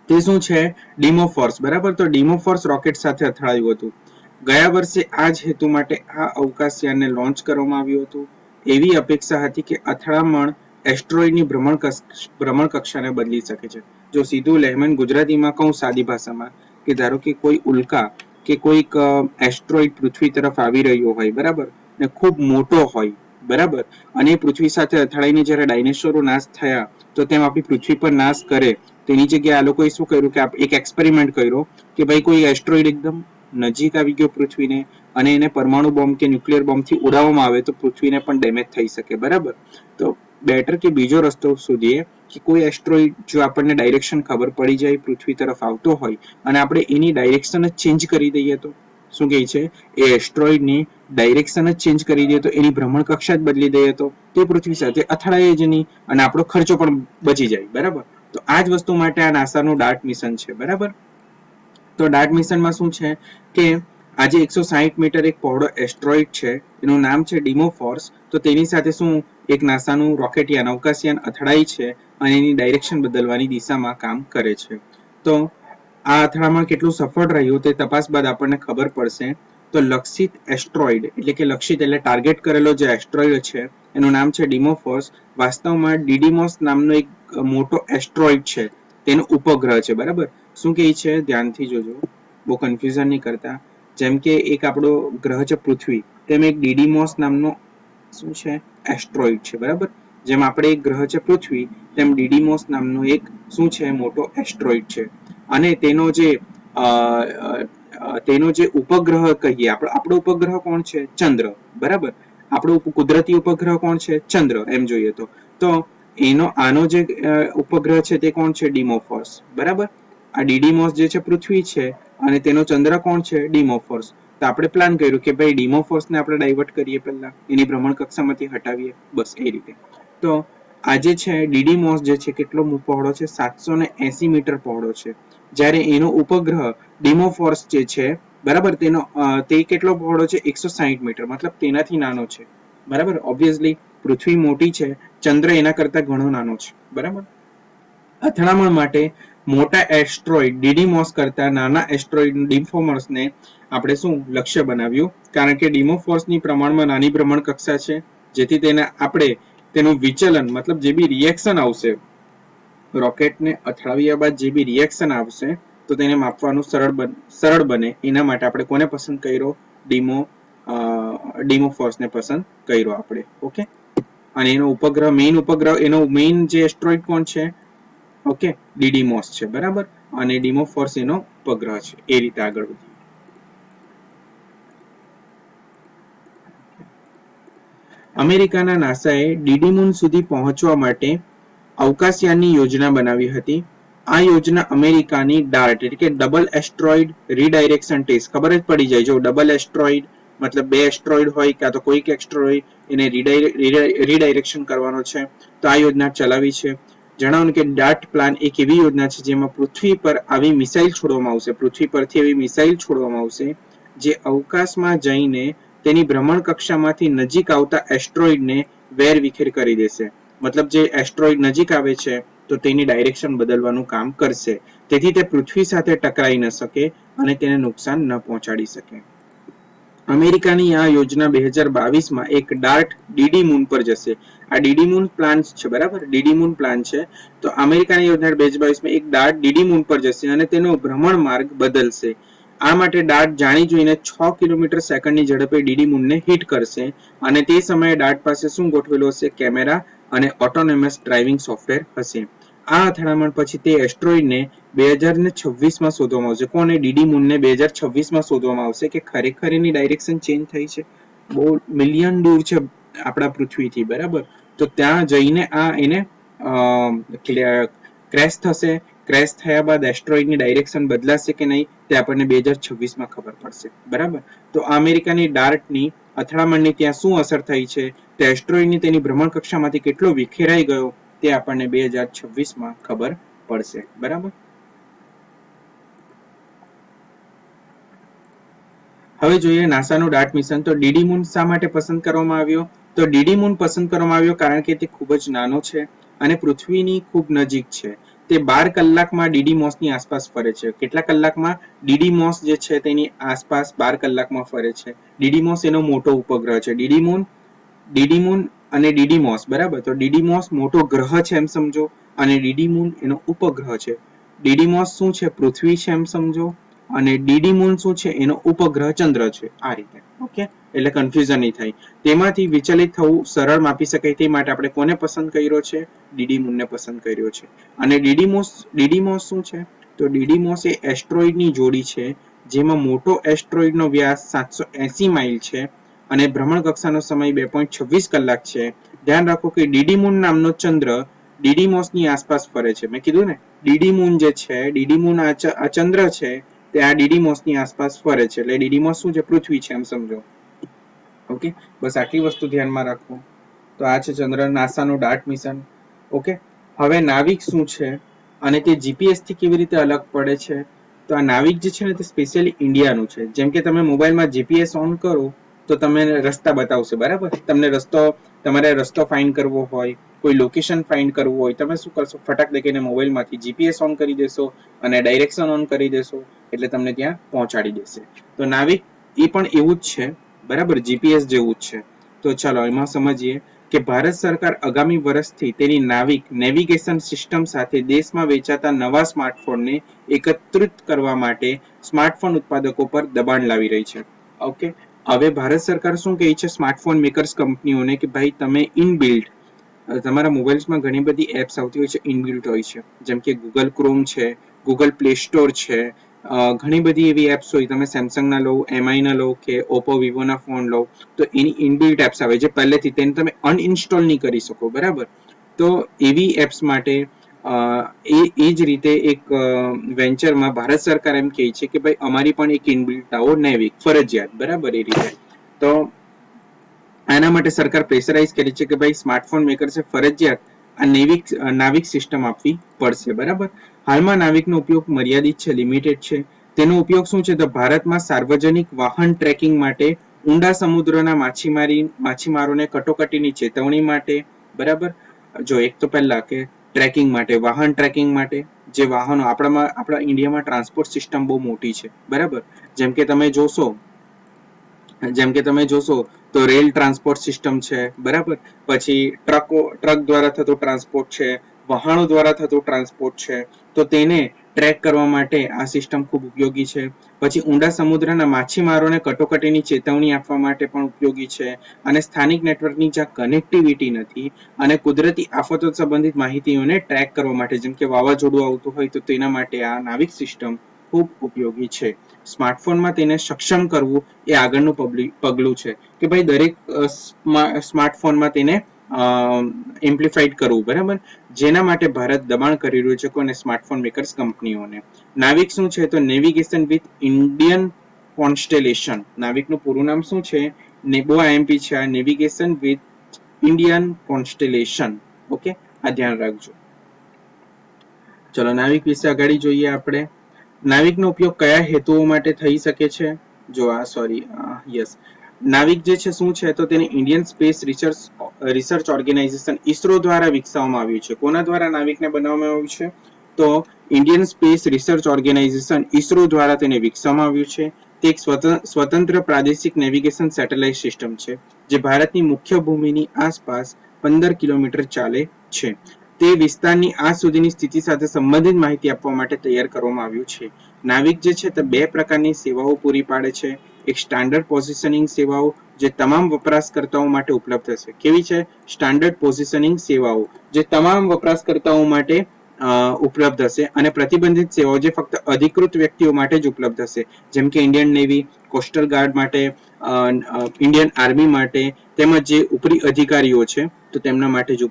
તે શું છે? ડીમોફોર્સ. બરાબર. તો ડીમોફોર્સ રોકેટ સાથે અથડાયું હતું. ગયા વર્ષે આ જ હેતુ માટે આ અવકાશયાનને લોન્ચ કરવામાં આવ્યું હતું. એવી અપેક્ષા હતી કે અથડામણ એસ્ટ્રોઇડની ભ્રમણ કક્ષાને બદલી શકે છે. જો સીધું લેહમેન ગુજરાતીમાં કહું સાદી ભાષામાં કે ધારો કે કોઈ ઉલ્કા કે કોઈક એસ્ટ્રોઇડ પૃથ્વી તરફ આવી રહ્યો હોય, બરાબર, ને ખૂબ મોટો હોય, બરાબર, અને પૃથ્વી સાથે અથડાઈને જ્યારે ડાયનેસોરો નાશ થયા તો તેમ આપણી પૃથ્વી પર નાશ કરે, તેની જગ્યાએ આ લોકોએ શું કર્યું કે એક એક્સપેરિમેન્ટ કર્યો કે ભાઈ કોઈ એસ્ટ્રોઇડ એકદમ નજીક આવી ગયો પૃથ્વીને અને એને પરમાણુ બોમ્બ કે ન્યુક્લિયર બોમ્બથી ઉડાવવામાં આવે તો પૃથ્વીને પણ ડેમેજ થઈ શકે, બરાબર. તો બેટર કે બીજો રસ્તો શોધીએ કે કોઈ એસ્ટ્રોઇડ જો આપણને ડાયરેક્શન ખબર પડી જાય પૃથ્વી તરફ આવતો હોય અને આપણે એની ડાયરેક્શન જ ચેન્જ કરી દઈએ તો શું કહે છે, એ એસ્ટ્રોઇડની ડાયરેક્શન જ ચેન્જ કરી દઈએ તો એની ભ્રમણ કક્ષા જ બદલી દઈએ તો તે પૃથ્વી સાથે અથડાય જ નહીં અને આપણો ખર્ચો પણ બચી જાય, બરાબર. તો આ જ વસ્તુ માટે આ નાસાનું ડાર્ટ મિશન છે, બરાબર. તો ડાર્ટ મિશનમાં શું છે કે આજે 160 મીટર એક પહોળો એસ્ટ્રોઇડ છે, એનું નામ છે ડીમોફોર્સ. તો તેની સાથે શું એક નાસાનું રોકેટયાન અવકાશયાન અથડાય છે અને એની ડાયરેક્શન બદલવાની દિશામાં કામ કરે છે. તો આ અથડામણ કેટલું સફળ રહ્યું તે તપાસ બાદ આપણને ખબર પડશે. તો લક્ષિત એસ્ટ્રોઇડ એટલે કે લક્ષિત એટલે ટાર્ગેટ કરેલો જે એસ્ટ્રોઇડ છે એનું નામ છે ડીમોફોર્સ. વાસ્તવમાં ડીડીમોસ નામનો એક મોટો એસ્ટ્રોઇડ છે, તેનો ઉપગ્રહ છે, બરાબર. શું કહે છે, ધ્યાનથી જોજો, બહુ કન્ફ્યુઝન નહીં કરતા. જેમ કે એક આપણો ગ્રહ છે પૃથ્વી, તેમ એક ડીડીમોસ નામનો શું છે એસ્ટ્રોઇડ છે, બરાબર. જેમ આપણે એક ગ્રહ છે પૃથ્વી તેમ ડીડીમોસ નામનો એક શું છે મોટો એસ્ટ્રોઇડ છે. અને તેનો જે ઉપગ્રહ કહીએ, આપણો ઉપગ્રહ કોણ છે, ચંદ્ર, બરાબર. આપણો કુદરતી ઉપગ્રહ કોણ છે, ચંદ્ર, એમ જોઈએ તો આનો જે ઉપગ્રહ છે તે કોણ છે, ડીમોફોર્સ, બરાબર. આ ડીડીમોસ જે છે પૃથ્વી છે અને તેનો ચંદ્ર કોણ છે, ડીમોફોર્સ. તો આપણે પ્લાન કર્યું કે ભાઈ ડીમોફોર્સને આપણે ડાયવર્ટ કરીએ, પહેલા એની ભ્રમણ કક્ષામાંથી હટાવીએ, બસ એ રીતે. તો આજે છે ડીડીમોસ જે છે કેટલો પહોળો છે, 780 મીટર પહોળો છે, જ્યારે એનો ઉપગ્રહ ડીમોફોર્સ જે છે, બરાબર, તે કેટલો પહોળો છે, 160 મીટર, મતલબ તેનાથી નાનો છે, બરાબર. ઓબ્વિયસલી પૃથ્વી મોટી છે, ચંદ્ર એના કરતા ઘણો નાનો છે, બરાબર. અથડામણ માટે મોટા એસ્ટ્રોઇડ ડીડીમોસ કરતા નાના એસ્ટ્રોઇડ ડીમોફોર્સને આપણે શું લક્ષ્ય બનાવ્યું, કારણ કે ડીમોફોર્સની પ્રમાણમાં નાની ભ્રમણ કક્ષા છે, જેથી તેનું વિચલન મતલબ જે બી રિએક્શન આવશે રોકેટને અથડાવ્યા બાદ જે બી રિએક્શન આવશે તો તેને માપવાનું સરળ બને એના માટે આપણે કોને પસંદ કર્યો, ડીમોફોર્સને પસંદ કર્યો આપણે. ઓકે. અને એનો મેઇન જે એસ્ટ્રોઇડ કોણ છે, ઓકે, ડીડીમોસ છે, બરાબર. અને ડીમોફોર્સ એનો ઉપગ્રહ છે. એ રીતે આગળ વધીએ. અમેરિકાના નાસાએ ડીડીમૂન સુધી પહોંચવા માટે અવકાશયાનની યોજના બનાવી હતી. આ યોજના અમેરિકાની ડાર્ટ એટલે કે ડબલ એસ્ટ્રોઇડ રીડાયરેક્શન ટેસ્ટ, ખબર જ પડી જાય, જો ડબલ એસ્ટ્રોઇડ મતલબ બે એસ્ટ્રોઇડ હોય કાં તો કોઈક એસ્ટ્રોઇડ એને રીડાયરેક્શન કરવાનો છે, તો આ યોજના ચલાવી છે. જણાવો કે ડાર્ટ પ્લાન એક એવી યોજના છે જેમાં પૃથ્વી પર આવી મિસાઇલ છોડવામાં આવશે, પૃથ્વી પરથી એવી મિસાઇલ છોડવામાં આવશે જે અવકાશમાં જઈને તેની ભ્રમણ કક્ષામાંથી નજીક આવતા એસ્ટ્રોઇડને વેરવિખેર કરી દેશે. મતલબ જે એસ્ટ્રોઇડ નજીક આવે છે તો તેની ડાયરેક્શન બદલવાનું કામ કરશે, તેથી તે પૃથ્વી સાથે ટકરાઈ ન શકે અને તેને નુકસાન ન પહોંચાડી શકે. અમેરિકાની આ યોજના 2022માં એક ડાર્ટ ડીડીમૂન પર જશે. આ ડીડીમૂન પ્લાન છે, બરાબર, ડીડીમૂન પ્લાન છે. તો અમેરિકાની યોજના 2022માં એક ડાર્ટ ડીડીમૂન પર જશે અને તેનો ભ્રમણ માર્ગ બદલશે. આ માટે ડાર્ટ જાણી જોઈને 6 કિલોમીટર સેકન્ડની ઝડપે ડીડીમૂનને હિટ કરશે અને તે સમયે ડાર્ટ પાસે શું ગોઠવેલું હશે, કેમેરા અને ઓટોનોમસ ડ્રાઇવિંગ સોફ્ટવેર હશે. આ અથડામણ પછી તે એસ્ટ્રોઇડને 2026માં શોધવામાં આવશે. કોને, ડીડીમૂનને 2026માં શોધવામાં આવશે કે ખરેખર એની ડાયરેક્શન ચેન્જ થઈ છે, બહુ મિલિયન દૂર છે આપણા પૃથ્વીથી, બરાબર. તો ત્યાં જઈને એને ક્રેશ થશે. ક્રેશ થયા બાદ એસ્ટ્રોઇડની ડાયરેક્શન બદલાશે કે નહીં તે આપણને 2026માં ખબર પડશે, બરાબર. તો અમેરિકાની ડાર્ટની અથડામણની ત્યાં શું અસર થઈ છે, તે એસ્ટ્રોઇડની તેની ભ્રમણ કક્ષામાંથી કેટલો વિખેરાઈ ગયો તે આપણને 2026માં ખબર પડશે, બરાબર. હવે જોઈએ નાસાનું ડાર્ટ મિશન. તો ડીડીમૂન શા માટે પસંદ કરવામાં આવ્યો? તો ડીડીમૂન પસંદ કરવામાં આવ્યો કારણ કે તે ખૂબ જ નાનો છે અને પૃથ્વીની ખૂબ નજીક છે. તે 12 કલાકમાં ડીડીમોસની આસપાસ ફરે છે. કેટલા કલાકમાં? ડીડીમોસ જે છે તેની આસપાસ 12 કલાકમાં ફરે છે. ડીડીમોસ એનો મોટો ઉપગ્રહ છે. ડીડીમૂન અને ડીડીમોસ, બરાબર. તો ડીડીમોસ મોટો ગ્રહ છે એમ સમજો, અને ડીડી મૂન એનો ઉપગ્રહ છે. ડીડીમોસ શું છે? પૃથ્વી છે એમ સમજો, અને ડીડી મૂન શું છે? એનો ઉપગ્રહ ચંદ્ર છે. આ રીતે, ઓકે, એટલે કન્ફ્યુઝન નહીં થાય. તેમાંથી વિચલિત થવું સરળ માપી શકાય તે માટે આપણે કોને પસંદ કર્યો છે? ડીડી મૂનને પસંદ કર્યો છે. અને ડીડીમોસ શું છે? તો ડીડીમોસ એ એસ્ટ્રોઇડની જોડી છે, જેમાં મોટો એસ્ટ્રોઇડનો વ્યાસ 780 માઇલ છે અને ભ્રમણ કક્ષાનો સમય 2.26 કલાક છે. ધ્યાન રાખો કે ડીડી મૂન નામનો ચંદ્ર ડીડીમોસની આસપાસ ફરે છે. મેં કીધું ને, ડીડી મૂન જે છે, ડીડી મૂન આ ચંદ્ર છે, તે આ ડીડીમોસની આસપાસ ફરે છે. એટલે ડીડીમોસ શું છે? પૃથ્વી છે એમ સમજો. ઓકે, બસ આટલી વસ્તુ ધ્યાનમાં રાખો. તો આ છે ચંદ્ર, નાસાનું ડાર્ટ મિશન. ઓકે, હવે નાવિક શું છે અને તે જીપીએસ થી કેવી રીતે અલગ પડે છે? તો આ નાવિક જે છે ને, તે સ્પેશિયલી ઇન્ડિયાનું છે. જેમ કે તમે મોબાઈલમાં જીપીએસ ઓન કરો તો તમે રસ્તા બતાવશે, બરાબર. તમારે રસ્તો ફાઇન્ડ કરવો હોય, કોઈ લોકેશન ફાઇન્ડ કરવું હોય, તમે શું કરશો? ફટાક દેખીને મોબાઈલમાંથી જીપીએસ ઓન કરી દેશો અને ડાયરેક્શન ઓન કરી દેશો, એટલે તમને ત્યાં પહોંચાડી દેશે. તો નાવિક એ પણ એવું જ છે, બરાબર, જીપીએસ જેવું જ છે. તો ચાલો એમાં સમજીએ કે ભારત સરકાર આગામી વર્ષથી તેની નેવિગેશન સિસ્ટમ સાથે દેશમાં વેચાતા નવા સ્માર્ટફોનને એકત્રિત કરવા માટે સ્માર્ટફોન ઉત્પાદકો પર દબાણ લાવી રહી છે. ઓકે, હવે ભારત સરકાર શું કહે છે સ્માર્ટફોન મેકર્સ કંપનીઓને કે ભાઈ તમે ઇનબિલ્ટ તમારા મોબાઈલ્સમાં ઘણી બધી એપ્સ આવતી હોય છે, ઇનબિલ્ટ હોય છે. જેમ કે ગૂગલ ક્રોમ છે, ગૂગલ પ્લે સ્ટોર છે, ઘણી બધી એવી એપ્સ હોય. તમે સેમસંગના લો, એમઆઈના લો કે ઓપ્પો વિવોના ફોન લો, તો એની ઇનબિલ્ટ એપ્સ આવે છે પહેલેથી, તેને તમે અનઇન્સ્ટોલ નહીં કરી શકો, બરાબર. તો એવી એપ્સ માટે એ જ રીતે એક વેન્ચરમાં ભારત સરકાર એમ કહે છે કે ભાઈ અમારી પણ એક ઇનબિલ્ટ આવો નેવિક ફરજિયાત, બરાબર. એ રીતે તો આના માટે સરકાર પ્રેશરાઇઝ કરી છે કે ભાઈ સ્માર્ટફોન મેકર્સે ફરજિયાત આ નાવિક સિસ્ટમ આપવી પડશે, બરાબર. હાલમાં નાવિકનો ઉપયોગ મર્યાદિત છે, લિમિટેડ છે. તેનો ઉપયોગ શું છે? તો ભારતમાં સાર્વજનિક વાહન ટ્રેકિંગ માટે, ઊંડા સમુદ્રના માછીમારોને કટોકટીની ચેતવણી માટે, બરાબર. જો એક તો પહેલા કે ટ્રેકિંગ માટે, વાહન ટ્રેકિંગ માટે, જે વાહનો આપણા ઇન્ડિયામાં ટ્રાન્સપોર્ટ સિસ્ટમ બહુ મોટી છે, બરાબર. જેમ કે તમે જોશો તો રેલ ટ્રાન્સપોર્ટ સિસ્ટમ છે, બરાબર. પછી ટ્રક દ્વારા થતો ટ્રાન્સપોર્ટ છે, વાહનો દ્વારા થતો ટ્રાન્સપોર્ટ છે. તો તેને ટ્રેક કરવા માટે આ સિસ્ટમ ખૂબ ઉપયોગી છે. પછી ઊંડા સમુદ્રના માછીમારોને કટોકટીની ચેતવણી આપવા માટે પણ ઉપયોગી છે. અને સ્થાનિક નેટવર્કની જ્યાં કનેક્ટિવિટી નથી અને કુદરતી આફતો સંબંધિત માહિતીઓને ટ્રેક કરવા માટે, જેમ કે વાવાઝોડું આવતું હોય તો તેના માટે આ નાવિક સિસ્ટમ ખૂબ ઉપયોગી છે. સ્માર્ટફોનમાં તેને સક્ષમ કરવું એ આગળનું પગલું છે કે ભાઈ દરેક સ્માર્ટફોનમાં તેને એમ્પ્લિફાઈડ કરવું, બરાબર. જેના માટે ભારત દબાણ કરી રહ્યું છે કોને? સ્માર્ટફોન મેકર્સ કંપનીઓને. નાવિક શું છે? તો નેવિગેશન વિથ ઇન્ડિયન કોન્સ્ટેલેશન. નાવિકનું પૂરું નામ શું છે? બહુ આઈએમપી છે આ, નેવિગેશન વિથ ઇન્ડિયન કોન્સ્ટેલેશન. ઓકે, આ ધ્યાન રાખજો. ચલો નાવિક વિશે આગળ જોઈએ આપણે. નાવિકનો ઉપયોગ કયા હેતુઓ માટે થઈ શકે છે? નાવિક જે છે શું છે? તો તેને Indian Space Research Organisation ISRO દ્વારા વિકસાવવામાં આવ્યું છે. કોના દ્વારા નાવિકને બનાવવામાં આવ્યું છે? તો Indian Space Research Organisation ISRO દ્વારા તેને વિકસાવવામાં આવ્યું છે. તે એક સ્વતંત્ર પ્રાદેશિક નેવિગેશન સેટેલાઇટ સિસ્ટમ છે જે ભારતની મુખ્ય ભૂમિની આસપાસ 15 કિલોમીટર ચાલે છે. તે વિસ્તારની આજ સુધીની સ્થિતિ સાથે સંબંધિત માહિતી આપવા માટે તૈયાર કરવામાં આવ્યું છે. નાવિક જે છે તે બે પ્રકારની સેવાઓ પૂરી પાડે છે. એક સ્ટાન્ડર્ડ પોઝિશનિંગ સેવાઓ જે તમામ વપરાશકર્તાઓ માટે ઉપલબ્ધ હશે. કેવી છે? સ્ટાન્ડર્ડ પોઝિશનિંગ સેવાઓ જે તમામ વપરાશકર્તાઓ માટે ઉપલબ્ધ હશે. અને પ્રતિબંધિત સેવાઓ જે ફક્ત અધિકૃત વ્યક્તિઓ માટે જ ઉપલબ્ધ હશે. જેમ કે ઇન્ડિયન નેવી, કોસ્ટલ ગાર્ડ માટે, ઇન્ડિયન આર્મી માટે, તેમજ જે ઉપરી અધિકારીઓ છે તો તેમના માટે જ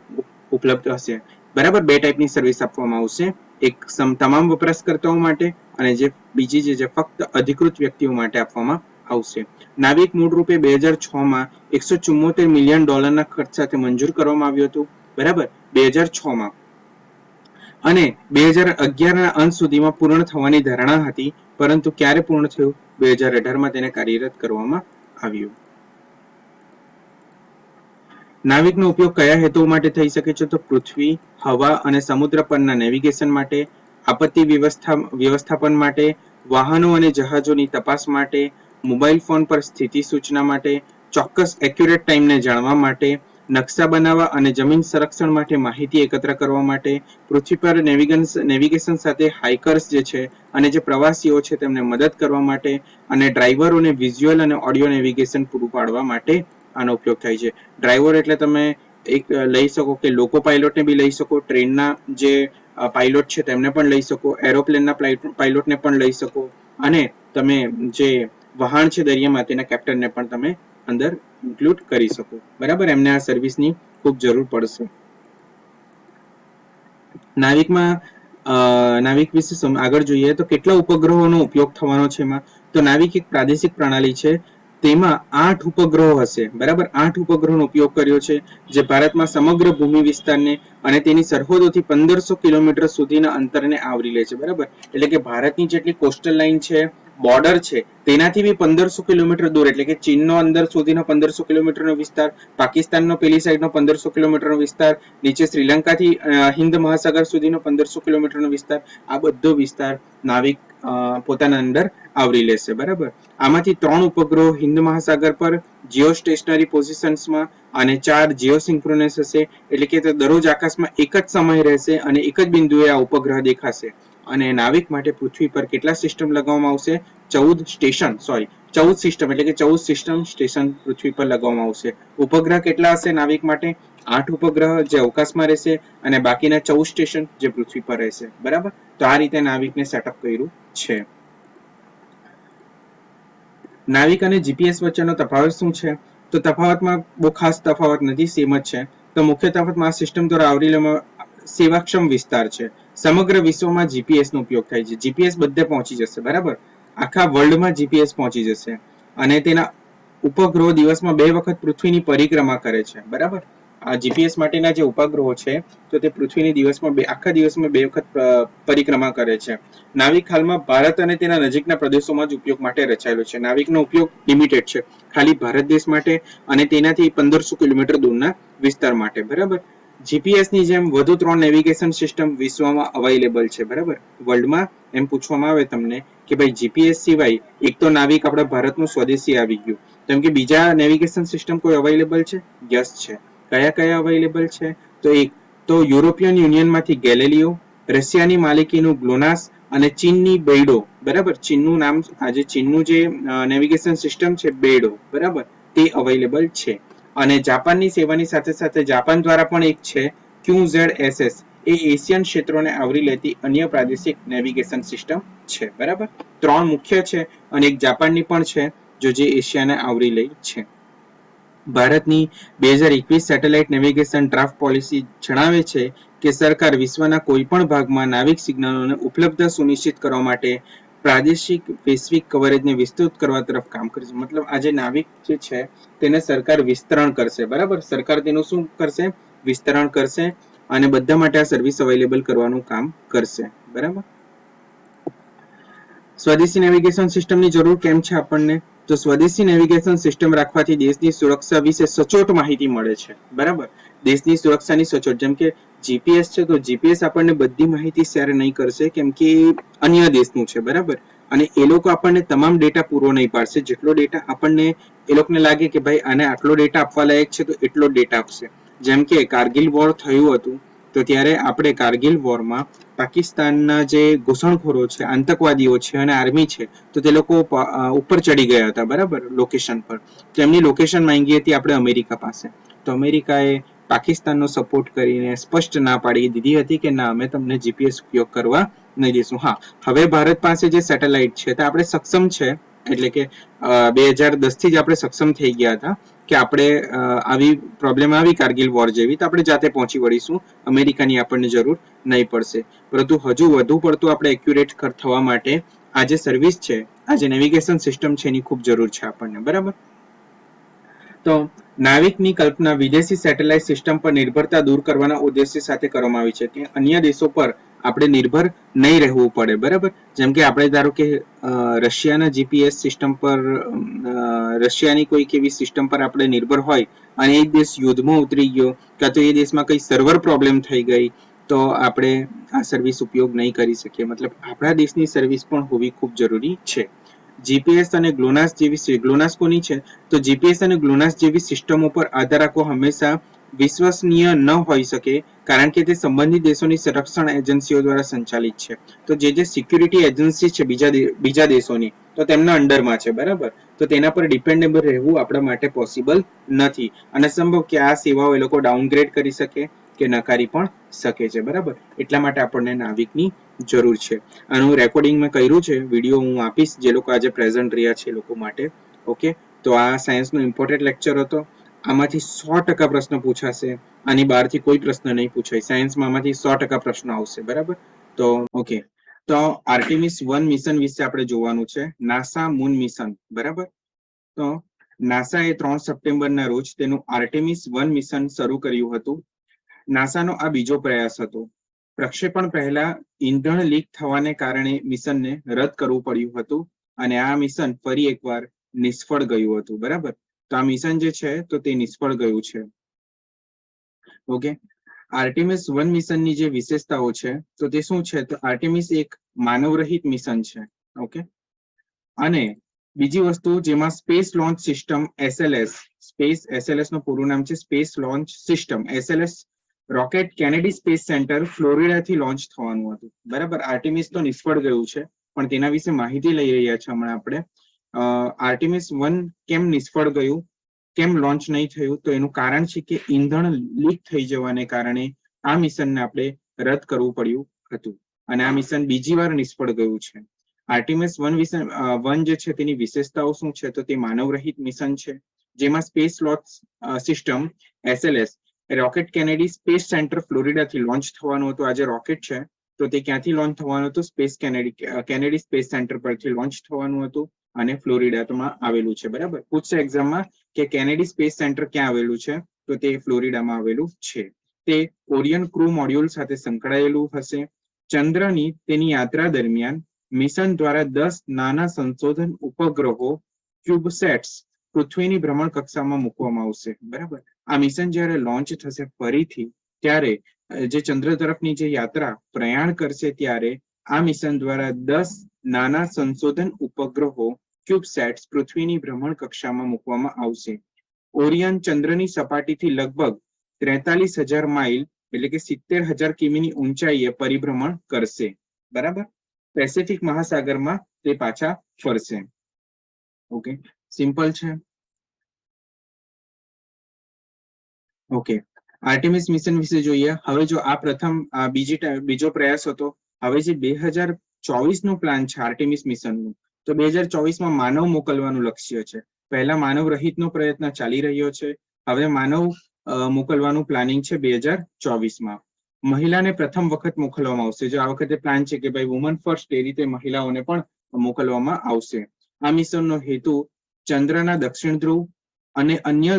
ઉપલબ્ધ હશે, બરાબર. બે ટાઈપની સર્વિસ આપવામાં આવશે. એક તમામ વપરાશકર્તાઓ માટે અને જે બીજી જે ફક્ત અધિકૃત વ્યક્તિઓ માટે આપવામાં આવશે. નાવિક મૂળરૂપે 2006માં $174 મિલિયન ખર્ચ સાથે મંજૂર કરવામાં આવ્યું હતું, બરાબર, 2006માં. અને 2011ના અંત સુધીમાં પૂર્ણ થવાની ધારણા હતી, પરંતુ ક્યારે પૂર્ણ થયું? 2018માં તેને કાર્યરત કરવામાં આવ્યું. નાવિકનો ઉપયોગ કયા હેતુઓ માટે થઈ શકે છે? તો પૃથ્વી, હવા અને સમુદ્ર પરના નેવિગેશન માટે, આપત્તિ વ્યવસ્થાપન માટે, વાહનો અને જહાજોની તપાસ માટે, મોબાઈલ ફોન પર સ્થિતિ સૂચના માટે, ચોક્કસ એક્યુરેટ ટાઈમને જાણવા માટે, નકશા બનાવવા અને જમીન સંરક્ષણ માટે માહિતી એકત્ર કરવા માટે, પૃથ્વી પર નેવિગેશન સાથે હાઇકર્સ જે છે અને જે પ્રવાસીઓ છે તેમને મદદ કરવા માટે, અને ડ્રાઈવરોને વિઝ્યુઅલ અને ઓડિયો નેવિગેશન પૂરું પાડવા માટે આનો ઉપયોગ થાય છે. ડ્રાઈવર એટલે તમે એક લઈ શકો કે લોકો પાયલોટને બી લઈ શકો, ટ્રેનના જે પાયલોટ છે તેમને પણ લઈ શકો, એરોપ્લેનના પાયલોટને પણ લઈ શકો, અને તમે જે વહાણ છે દરિયામાં તેના કેપ્ટનને પણ તમે અંદર ઇન્ક્લુડ કરી શકો. બરાબર, એમને આ સર્વિસની ખૂબ જરૂર પડશે. નાવિક વિશે આગળ જોઈએ તો કેટલા ઉપગ્રહોનો ઉપયોગ થવાનો છે એમાં. તો નાવિક એક પ્રાદેશિક પ્રણાલી છે, તેમાં 8 ઉપગ્રહો હશે. બરાબર, 8 ઉપગ્રહોનો ઉપયોગ કર્યો છે, જે ભારતમાં સમગ્ર ભૂમિ વિસ્તારને અને તેની સરહદોથી 1500 કિલોમીટર સુધીના અંતરને આવરી લે છે. બરાબર, એટલે કે ભારતની જેટલી કોસ્ટલ લાઇન છે, બોર્ડર છે, તેનાથી બી 1500 કિલોમીટર દૂર, એટલે કે ચીનનો અંદર સુધીનો 1500 કિલોમીટરનો વિસ્તાર, પાકિસ્તાનનો પેલી સાઈડનો 1500 કિલોમીટરનો વિસ્તાર, નીચે શ્રીલંકાથી હિન્દ મહાસાગર સુધીનો 1500 કિલોમીટરનો વિસ્તાર, આ બધો વિસ્તાર નાવિક પોતાના અંદર આવરી લેશે. બરાબર, આમાંથી 3 ઉપગ્રહો હિન્દ મહાસાગર પર જીઓ સ્ટેશનરી પોઝિશન્સમાં અને 4 જીઓ સિન્ક્રોનસ હશે, એટલે કે તે દરરોજ આકાશમાં એક જ સમય રહેશે અને એક જ બિંદુએ આ ઉપગ્રહ દેખાશે. અને નાવિક માટે પૃથ્વી પર કેટલા સિસ્ટમ લગાવવામાં આવશે? 14 સિસ્ટમ, એટલે કે 14 સિસ્ટમ સ્ટેશન પૃથ્વી પર લગાવવામાં આવશે. ઉપગ્રહ કેટલા હશે નાવિક માટે? 8 ઉપગ્રહ જે અવકાશમાં રહેશે અને બાકીના 14 સ્ટેશન જે પૃથ્વી પર રહેશે. બરાબર, તો આ રીતે નાવિકને સેટઅપ કર્યું છે. નાવિક અને જીપીએસ વચ્ચેનો તફાવત શું છે? તો તફાવતમાં બહુ ખાસ તફાવત નથી, સેમ જ છે. તો મુખ્ય તફાવતમાં આ સિસ્ટમ દ્વારા આવરી લેવામાં સેવાક્ષમ વિસ્તાર છે. સમગ્ર વિશ્વમાં જીપીએસ નો ઉપયોગ થાય છે. જીપીએસ બધે પહોંચી જશે. બરાબર, આખા વર્લ્ડમાં જીપીએસ પહોંચી જશે અને તેના ઉપગ્રહો દિવસમાં 2 વખત પૃથ્વીની પરિક્રમા કરે છે. બરાબર, આ જીપીએસ માટેના જે ઉપગ્રહો છે તો તે પૃથ્વીની આખા દિવસમાં 2 વખત પરિક્રમા કરે છે. નાવિક હાલમાં ભારત અને તેના નજીકના પ્રદેશોમાં જ ઉપયોગ માટે રચાયેલો છે. નાવિકનો ઉપયોગ લિમિટેડ છે, ખાલી ભારત દેશ માટે અને તેનાથી 1500 કિલોમીટર દૂરના વિસ્તાર માટે. બરાબર, જીપીએસ ની જેમ વધુ 3 નેવિગેશન સિસ્ટમ વિશ્વમાં અવેલેબલ છે. બરાબર, વર્લ્ડમાં એમ પૂછવામાં આવે તમને કે ભાઈ જીપીએસ સિવાય એક તો નાવિક આપણા ભારતનું સ્વદેશી આવી ગયું, કેમ કે બીજા નેવિગેશન સિસ્ટમ કોઈ અવેલેબલ છે? યસ છે. કયા કયા અવેલેબલ છે? તો એક તો યુરોપિયન યુનિયનમાંથી ગેલેલિયો, રશિયાની માલિકીનું ગ્લોનાસ અને ચીનની બેઇડો. બરાબર, ચીનનું નામ, આજે ચીનનું જે નેવિગેશન સિસ્ટમ છે બેઇડો, બરાબર, તે અવેલેબલ છે. અને જાપાનની સેવાની સાથે સાથે જાપાન દ્વારા પણ એક છે QZSS, એ એશિયન ક્ષેત્રોને આવરી લેતી અન્ય પ્રાદેશિક નેવિગેશન સિસ્ટમ છે. બરાબર, 3 મુખ્ય છે અને એક જાપાનની પણ છે જે એશિયાને આવરી લે છે. ભારતની 2021 સેટેલાઇટ નેવિગેશન ડ્રાફ્ટ પોલિસી જણાવે છે કે સરકાર વિશ્વના કોઈ પણ ભાગમાં નાવિક સિગ્નલોને ઉપલબ્ધતા સુનિશ્ચિત કરવા માટે પ્રાદેશિક વૈશ્વિક કવરેજને વિસ્તૃત કરવા તરફ કામ કરે છે. મતલબ આજે નાવિક જે છે તેને સરકાર વિસ્તરણ કરશે. બરાબર, સરકાર તેનું શું કરશે? વિસ્તરણ કરશે અને બધા માટે આ સર્વિસ અવેલેબલ કરવાનું કામ કરશે. બરાબર, સ્વદેશી નેવિગેશન સિસ્ટમની જરૂર કેમ છે આપણને? તો સ્વદેશી નેવિગેશન સિસ્ટમ રાખવાથી દેશની સુરક્ષા વિશે સચોટ માહિતી મળે છે. બરાબર, દેશની સુરક્ષાની સચોટ, જેમ કે જીપીએસ છે તો જીપીએસ આપણને બધી માહિતી શેર નહીં કરશે કેમ કે અન્ય દેશનું છે. બરાબર, અને એ લોકો આપણને તમામ ડેટા પૂરો નહીં પાડશે. જેટલો ડેટા આપણને એ લોકોને લાગે કે ભાઈ આને આટલો ડેટા આપવા લાયક છે તો એટલો ડેટા આપશે. જેમ કે કારગિલ વોર થયું હતું તો ત્યારે આપણે કારગિલ વોરમાં પાકિસ્તાનના જે ઘૂસણખોરો છે, આતંકવાદીઓ છે અને આર્મી છે તો તે લોકો ઉપર ચડી ગયા હતા. બરાબર, લોકેશન પર. તો એમની લોકેશન માંગી હતી આપણે અમેરિકા પાસે, તો અમેરિકાએ પાકિસ્તાનનો સપોર્ટ કરીને સ્પષ્ટ ના પાડી દીધી હતી કે ના, અમે તમને જીપીએસ ઉપયોગ કરવા નહીં દઈશું. હા, હવે ભારત પાસે જે સેટેલાઇટ છે તે આપણે સક્ષમ છે, એટલે કે 2010 થી જ આપણે સક્ષમ થઈ ગયા હતા કે આપણે આવી પ્રોબ્લેમ આવી કારગિલ વોર જેવી તો આપણે જાતે પહોંચી વળીશું, અમેરિકાની આપણને જરૂર નહીં પડશે. પરંતુ હજુ વધુ પડતું આપણે એક્યુરેટ થવા માટે આ જે સર્વિસ છે, આ જે નેવિગેશન સિસ્ટમ છે એની ખૂબ જરૂર છે આપણને. બરાબર, તો નાવિકની કલ્પના વિદેશી સેટેલાઇટ સિસ્ટમ પર નિર્ભરતા દૂર કરવાના ઉદ્દેશ્ય સાથે કરવામાં આવી છે કે અન્ય દેશો પર આપણે નિર્ભર નહીં રહેવું પડે. બરાબર, જેમ કે આપણે ધારો કે રશિયાના જીપીએસ સિસ્ટમ પર, રશિયાની કોઈક એવી સિસ્ટમ પર આપણે નિર્ભર હોય અને એક દેશ યુદ્ધમાં ઉતરી ગયો કાં તો એ દેશમાં કઈ સર્વર પ્રોબ્લેમ થઈ ગઈ તો આપણે આ સર્વિસ ઉપયોગ નહીં કરી શકીએ. મતલબ આપણા દેશની સર્વિસ પણ હોવી ખૂબ જરૂરી છે. જીપીએસ અને ગ્લોનાસ જેવી, ગ્લોનાસ કોની છે? તો જીપીએસ અને ગ્લોનાસ જેવી સિસ્ટમો પર આધાર રાખવો હંમેશા વિશ્વસનીય ન હોઈ શકે, કારણ કે તે સંબંધિત દેશોની સંરક્ષણ એજન્સીઓ દ્વારા સંચાલિત છે. તો જે સિક્યુરિટી એજન્સી છે બીજા દેશોની, તો તેમના અંડરમાં છે, બરાબર. તો તેના પર ડિપેન્ડેબલ રહેવું આપણા માટે પોસિબલ નથી, અને સંભવ કે આ સેવાઓ એ લોકો ડાઉનગ્રેડ કરી શકે કે નકારી પણ શકે છે, બરાબર. એટલા માટે આપણને નાવિકની જરૂર છે. અને હું રેકોર્ડિંગ મેં કર્યું છે, વિડીયો હું આપીશ જે લોકો આજે પ્રેઝન્ટ રહ્યા છે એ લોકો માટે. ઓકે, તો આ સાયન્સનો ઇમ્પોર્ટન્ટ લેક્ચર હતો. આમાંથી 100% પ્રશ્ન પૂછાશે. આની બહારથી કોઈ પ્રશ્ન નહીં પૂછાય. સાયન્સમાં આમાંથી 100% પ્રશ્ન આવશે, બરાબર. તો ઓકે, તો આર્ટેમિસ 1 મિશન વિશે આપણે જોવાનું છે, નાસા મૂન મિશન, બરાબર. તો નાસાએ 3 સપ્ટેમ્બરના રોજ તેનું આર્ટેમિસ 1 મિશન શરૂ કર્યું હતું. નાસાનો આ બીજો પ્રયાસ હતો. પ્રક્ષેપણ પહેલા ઈંધણ લીક થવાને કારણે મિશનને રદ કરવું પડ્યું હતું, અને આ મિશન ફરી એકવાર નિષ્ફળ ગયું હતું, બરાબર. તો આ મિશન જે છે તો તે નિષ્ફળ ગયું છે. ઓકે, આર્ટેમિસ 1 મિશનની જે વિશેષતાઓ છે તો તે શું છે? તો આર્ટેમિસ એક માનવરહિત મિશન છે. ઓકે, અને બીજી વસ્તુ જેમાં સ્પેસ લોન્ચ સિસ્ટમ SLS નું પૂરું નામ છે space launch system SLS rocket Kennedy space centre ફ્લોરિડાથી લોન્ચ થવાનું હતું, બરાબર. આર્ટેમિસ તો નિષ્ફળ ગયું છે, પણ તેના વિશે માહિતી લઈ રહ્યા છે હમણાં આપણે. આર્ટેમિસ 1 કેમ નિષ્ફળ ગયું, કેમ લોન્ચ નહીં થયું? તો એનું કારણ છે કે ઈંધણ લીક થઈ જવાને કારણે આ મિશનને આપણે રદ કરવું પડ્યું હતું, અને આ મિશન બીજી વાર નિષ્ફળ ગયું છે. આર્ટેમિસ 1 જે છે તેની વિશેષતાઓ શું છે? તો તે માનવરહિત મિશન છે, જેમાં space launch system SLS rocket Kennedy space centre ફ્લોરિડાથી લોન્ચ થવાનું હતું. આ જે રોકેટ છે તો તે ક્યાંથી લોન્ચ થવાનું હતું? કેનેડી સ્પેસ સેન્ટર પરથી લોન્ચ થવાનું હતું, અને ફ્લોરિડામાં આવેલું છે, બરાબર. પૂછશે એક્ઝામમાં કે કેનેડી સ્પેસ સેન્ટર ક્યાં આવેલું છે? તો તે ફ્લોરિડામાં આવેલું છે. તે ઓરિયન ક્રૂ મોડ્યુલ સાથે સંકળાયેલું હશે. ચંદ્રની તેની યાત્રા દરમિયાન મિશન દ્વારા 10 નાના સંશોધન ઉપગ્રહો ક્યુબસેટ્સ પૃથ્વીની ભ્રમણ કક્ષામાં મૂકવામાં આવશે, બરાબર. આ મિશન જ્યારે લોન્ચ થશે ફરીથી, ત્યારે જે ચંદ્ર તરફની જે યાત્રા પ્રયાણ કરશે, ત્યારે આ મિશન દ્વારા 10 નાના સંશોધન ઉપગ્રહો ક્યુબસેટ્સ પૃથ્વીની ભ્રમણ કક્ષામાં મૂકવામાં આવશે. ઓરિયન ચંદ્રની સપાટીથી લગભગ 43,000 માઇલ એટલે કે 70,000 કિમીની ઊંચાઈએ પરિભ્રમણ કરશે, બરાબર. પેસિફિક મહાસાગરમાં તે પાછા ફરશે. ઓકે, સિમ્પલ છે. ઓકે, આર્ટેમિસ મિશન વિશે જોઈએ. હવે જો આ બીજો પ્રયાસ હતો. હવે જે 2024 નું પ્લાન છે આર્ટેમિસ મિશનનું, તો 2024માં માનવ મોકલવાનું લક્ષ્ય છે. પહેલા માનવ રહિતનો પ્રયત્ન ચાલી રહ્યો છે, હવે માનવ મોકલવાનું પ્લાનિંગ છે 2024માં. મહિલાને પ્રથમ વખત મોકલવામાં આવશે. જો આ વખતે પ્લાન છે કે ભાઈ વુમન ફર્સ્ટ, એ રીતે મહિલાઓને પણ મોકલવામાં આવશે. આ મિશનનો હેતુ ચંદ્રના દક્ષિણ ધ્રુવ અને અન્ય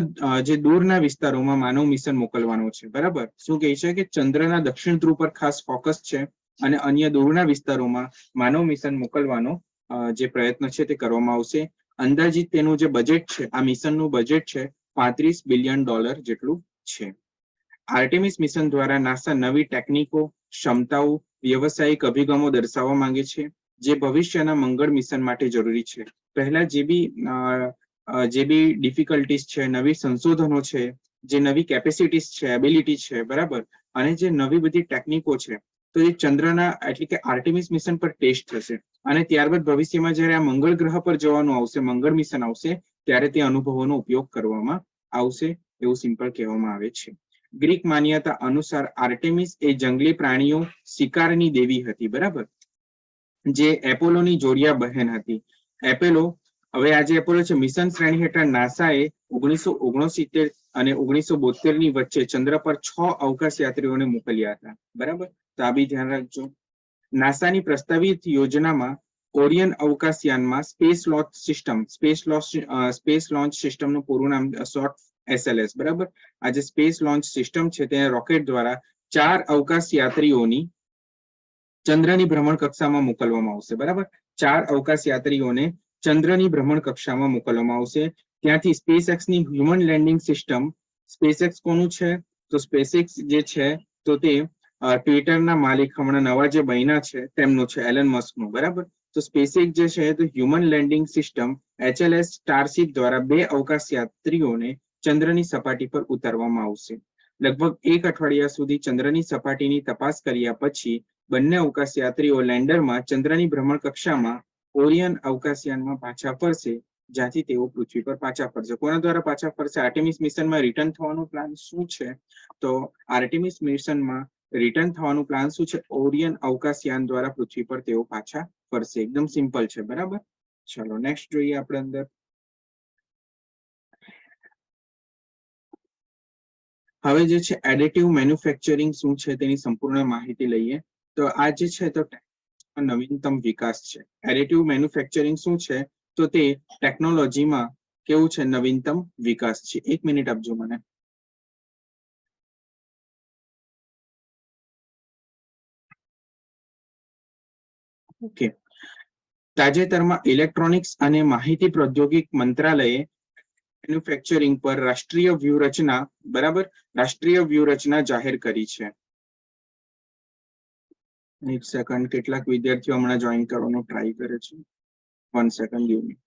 જે દૂરના વિસ્તારોમાં માનવ મિશન મોકલવાનો છે, બરાબર. શું કહે છે કે ચંદ્રના દક્ષિણ ધ્રુવ પર ખાસ ફોકસ છે, અને અન્ય દૂરના વિસ્તારોમાં માનવ મિશન મોકલવાનો જે પ્રયત્ન છે તે કરવામાં આવશે. અંદાજિત તેનું જે બજેટ છે, આ મિશનનું બજેટ છે $35 બિલિયન જેટલું છે. આર્ટેમિસ મિશન દ્વારા નાસા નવી ટેકનિકો, ક્ષમતાઓ, વ્યવસાયિક અભિગમો દર્શાવવા માંગે છે, જે ભવિષ્યના મંગળ મિશન માટે જરૂરી છે. પહેલા જે બી ડિફિકલ્ટીઝ છે, નવી સંશોધનો છે, જે નવી કેપેસિટીઝ છે, એબિલિટી છે, બરાબર, અને જે નવી બધી ટેકનિકો છે, તો એ ચંદ્રના એટલે કે આર્ટેમિસ મિશન પર ટેસ્ટ થશે. અને ત્યારબાદ ભવિષ્યમાં જ્યારે આ મંગળ ગ્રહ પર જવાનું આવશે, મંગળ મિશન આવશે, ત્યારે તે અનુભવોનો ઉપયોગ કરવામાં આવશે, એવું સિમ્પલ કહેવામાં આવે છે. ગ્રીક માન્યતા અનુસાર આર્ટેમિસ એ જંગલી પ્રાણીઓ શિકારની દેવી હતી, બરાબર, જે એપોલોની જોડિયા બહેન હતી. હવે આ જે એપોલો છે, મિશન શ્રેણી હેઠળ નાસાએ 1969 અને 1972 ની વચ્ચે ચંદ્ર પર 6 અવકાશ યાત્રીઓને મોકલ્યા હતા, બરાબર. તો આ બી ધ્યાન રાખજો. નાસાની પ્રસ્તાવિત યોજનામાં ઓરિયન અવકાશયાનમાં સ્પેસ લોન્ચ સિસ્ટમનું પૂરું નામ શોર્ટ SLS, બરાબર. આ જે સ્પેસ લોન્ચ સિસ્ટમ છે તે રોકેટ દ્વારા 4 અવકાશ યાત્રીઓની ચંદ્રની ભ્રમણ કક્ષામાં મોકલવામાં આવશે, બરાબર. 4 અવકાશ યાત્રીઓને ચંદ્રની ભ્રમણ કક્ષામાં મોકલવામાં આવશે. ત્યાંથી સ્પેસએક્સની હ્યુમન લેન્ડિંગ સિસ્ટમ. સ્પેસએક્સ કોનું છે? તો સ્પેસએક્સ જે છે તો તે ટ્વિટરના માલિક હમણાં નવા જે બન્યા છે તેમનું છે, એલન મસ્કનું, બરાબર. તો સ્પેસએક્સ જે છે તો હ્યુમન લેન્ડિંગ સિસ્ટમ HLS સ્ટારશીપ દ્વારા 2 અવકાશ યાત્રીઓને ચંદ્રની સપાટી પર ઉતારવામાં આવશે. લગભગ 1 અઠવાડિયા સુધી ચંદ્રની સપાટીની તપાસ કર્યા પછી બંને અવકાશયાત્રીઓ લેન્ડરમાં ચંદ્રની ભ્રમણ કક્ષામાં ઓરિયન અવકાશયાનમાં પાછા ફરશે, જ્યાંથી તેઓ પૃથ્વી પર પાછા ફરશે. કોના દ્વારા પાછા ફરશે? આર્ટેમિસ મિશનમાં રિટર્ન થવાનું પ્લાન શું છે? તો આર્ટેમિસ મિશનમાં રિટર્ન થવાનું પ્લાન શું છે? ઓરિયન અવકાશયાન દ્વારા પૃથ્વી પર તેઓ પાછા ફરશે. એકદમ સિમ્પલ છે, બરાબર. ચલો નેક્સ્ટ જોઈએ આપણે અંદર. હવે જે છે એડિટિવ મેન્યુફેક્ચરિંગ શું છે તેની સંપૂર્ણ માહિતી લઈએ. તો આ જે છે તો નવીનતમ વિકાસ છે. એડિટિવ મેન્યુફેક્ચરિંગ શું છે? તો તે ટેકનોલોજીમાં કેવું છે? નવીનતમ વિકાસ છે. 1 મિનિટ આપજો મને. ઓકે. તાજેતરમાં ઇલેક્ટ્રોનિક્સ અને માહિતી પ્રૌદ્યોગિક મંત્રાલયે મેન્યુફેક્ચરિંગ પર રાષ્ટ્રીય વ્યૂહરચના, બરાબર, રાષ્ટ્રીય વ્યૂહરચના જાહેર કરી છે. એક સેકન્ડ, કેટલાક વિદ્યાર્થીઓ હમણાં જોઈન કરવાનો ટ્રાય કરે છે. 1 second give me.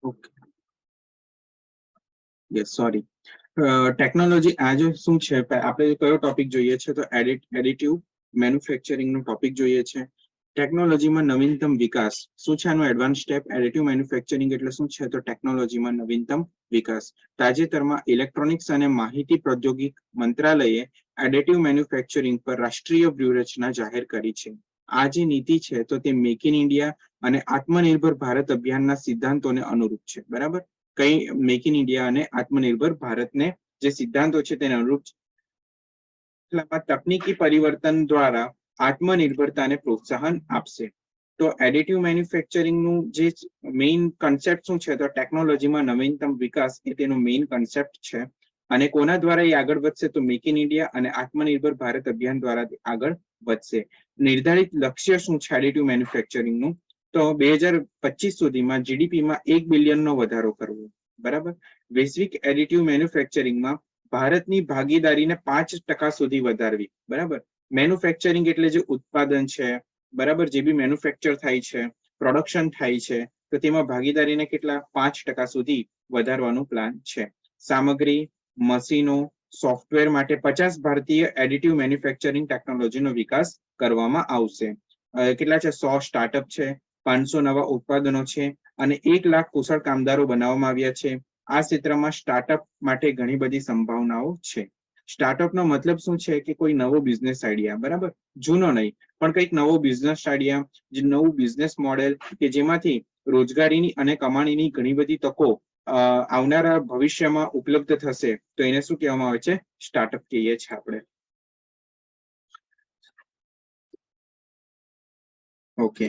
Okay, yes, sorry. Technology આજે શું છે? આપણે કયો ટોપિક જોઈએ છે? તો એડિટિવ મેન્યુફેક્ચરિંગ નો ટોપિક જોઈએ છે. ટેકનોલોજીમાં નવીનતમ વિકાસ શું છે? આનું એડવાન્સ સ્ટેપ. એડિટિવ મેન્યુફેક્ચરિંગ એટલે શું છે? તો ટેકનોલોજીમાં નવીનતમ વિકાસ. તાજેતરમાં ઇલેક્ટ્રોનિક્સ અને માહિતી પ્રૌદ્યોગિક મંત્રાલયે એડિટિવ મેન્યુફેક્ચરિંગ પર રાષ્ટ્રીય વ્યૂહરચના જાહેર કરી છે. આ જે નીતિ છે તો તે મેક ઇન ઇન્ડિયા અને આત્મનિર્ભર ભારત અભિયાનના સિદ્ધાંતોને અનુરૂપ છે, બરાબર. કઈ? મેક ઇન ઇન્ડિયા અને આત્મનિર્ભર ભારતને જે સિદ્ધાંતો છે તેને અનુરૂપ છે. તકનીકી પરિવર્તન દ્વારા આત્મનિર્ભરતાને પ્રોત્સાહન આપશે. તો એડિટિવ મેન્યુફેક્ચરિંગનું જે મેઇન કન્સેપ્ટ શું છે? તો ટેકનોલોજીમાં નવીનતમ વિકાસ એ તેનો મેઇન કન્સેપ્ટ છે. અને કોના દ્વારા એ આગળ વધશે? તો મેક ઇન ઇન્ડિયા અને આત્મનિર્ભર ભારત અભિયાન દ્વારા આગળ વધશે. નિર્ધારિત લક્ષ્ય શું છે એડિટિવ મેન્યુફેક્ચરિંગનું? તો 2025 સુધીમાં જીડીપીમાં 1 બિલિયનનો વધારો કરવો, બરાબર. વૈશ્વિક એડિટિવ મેન્યુફેક્ચરિંગમાં ભારતની ભાગીદારીને 5% સુધી વધારવી, બરાબર. મેન્યુફેક્ચરિંગ એટલે જે ઉત્પાદન છે, બરાબર, જે બી મેન્યુફેક્ચર થાય છે, પ્રોડક્શન થાય છે, તો તેમાં ભાગીદારીને કેટલા? 5% સુધી વધારવાનું પ્લાન છે. સામગ્રી, મશીનો, સોફ્ટવેર માટે 50 ભારતીય એડિટિવ મેન્યુફેક્ચરિંગ ટેકનોલોજીનો વિકાસ કરવામાં આવશે. કેટલા છે? 100 સ્ટાર્ટઅપ છે, 500 નવા ઉત્પાદનો છે અને 1 લાખ કુશળ કામદારો બનાવવામાં આવ્યા છે. આ ક્ષેત્રમાં સ્ટાર્ટઅપ માટે ઘણી બધી સંભાવનાઓ છે. સ્ટાર્ટઅપનો મતલબ શું છે? કે કોઈ નવો બિઝનેસ આઈડિયા, બરાબર, જૂનો નહીં પણ કંઈક નવો બિઝનેસ આઈડિયા, જે નવું બિઝનેસ મોડેલ કે જેમાંથી રોજગારીની અને કમાણીની ઘણી બધી તકો આવનારા ભવિષ્યમાં ઉપલબ્ધ થશે, તો એને શું કહેવામાં આવે છે? સ્ટાર્ટઅપ કહીએ છીએ આપણે. ઓકે.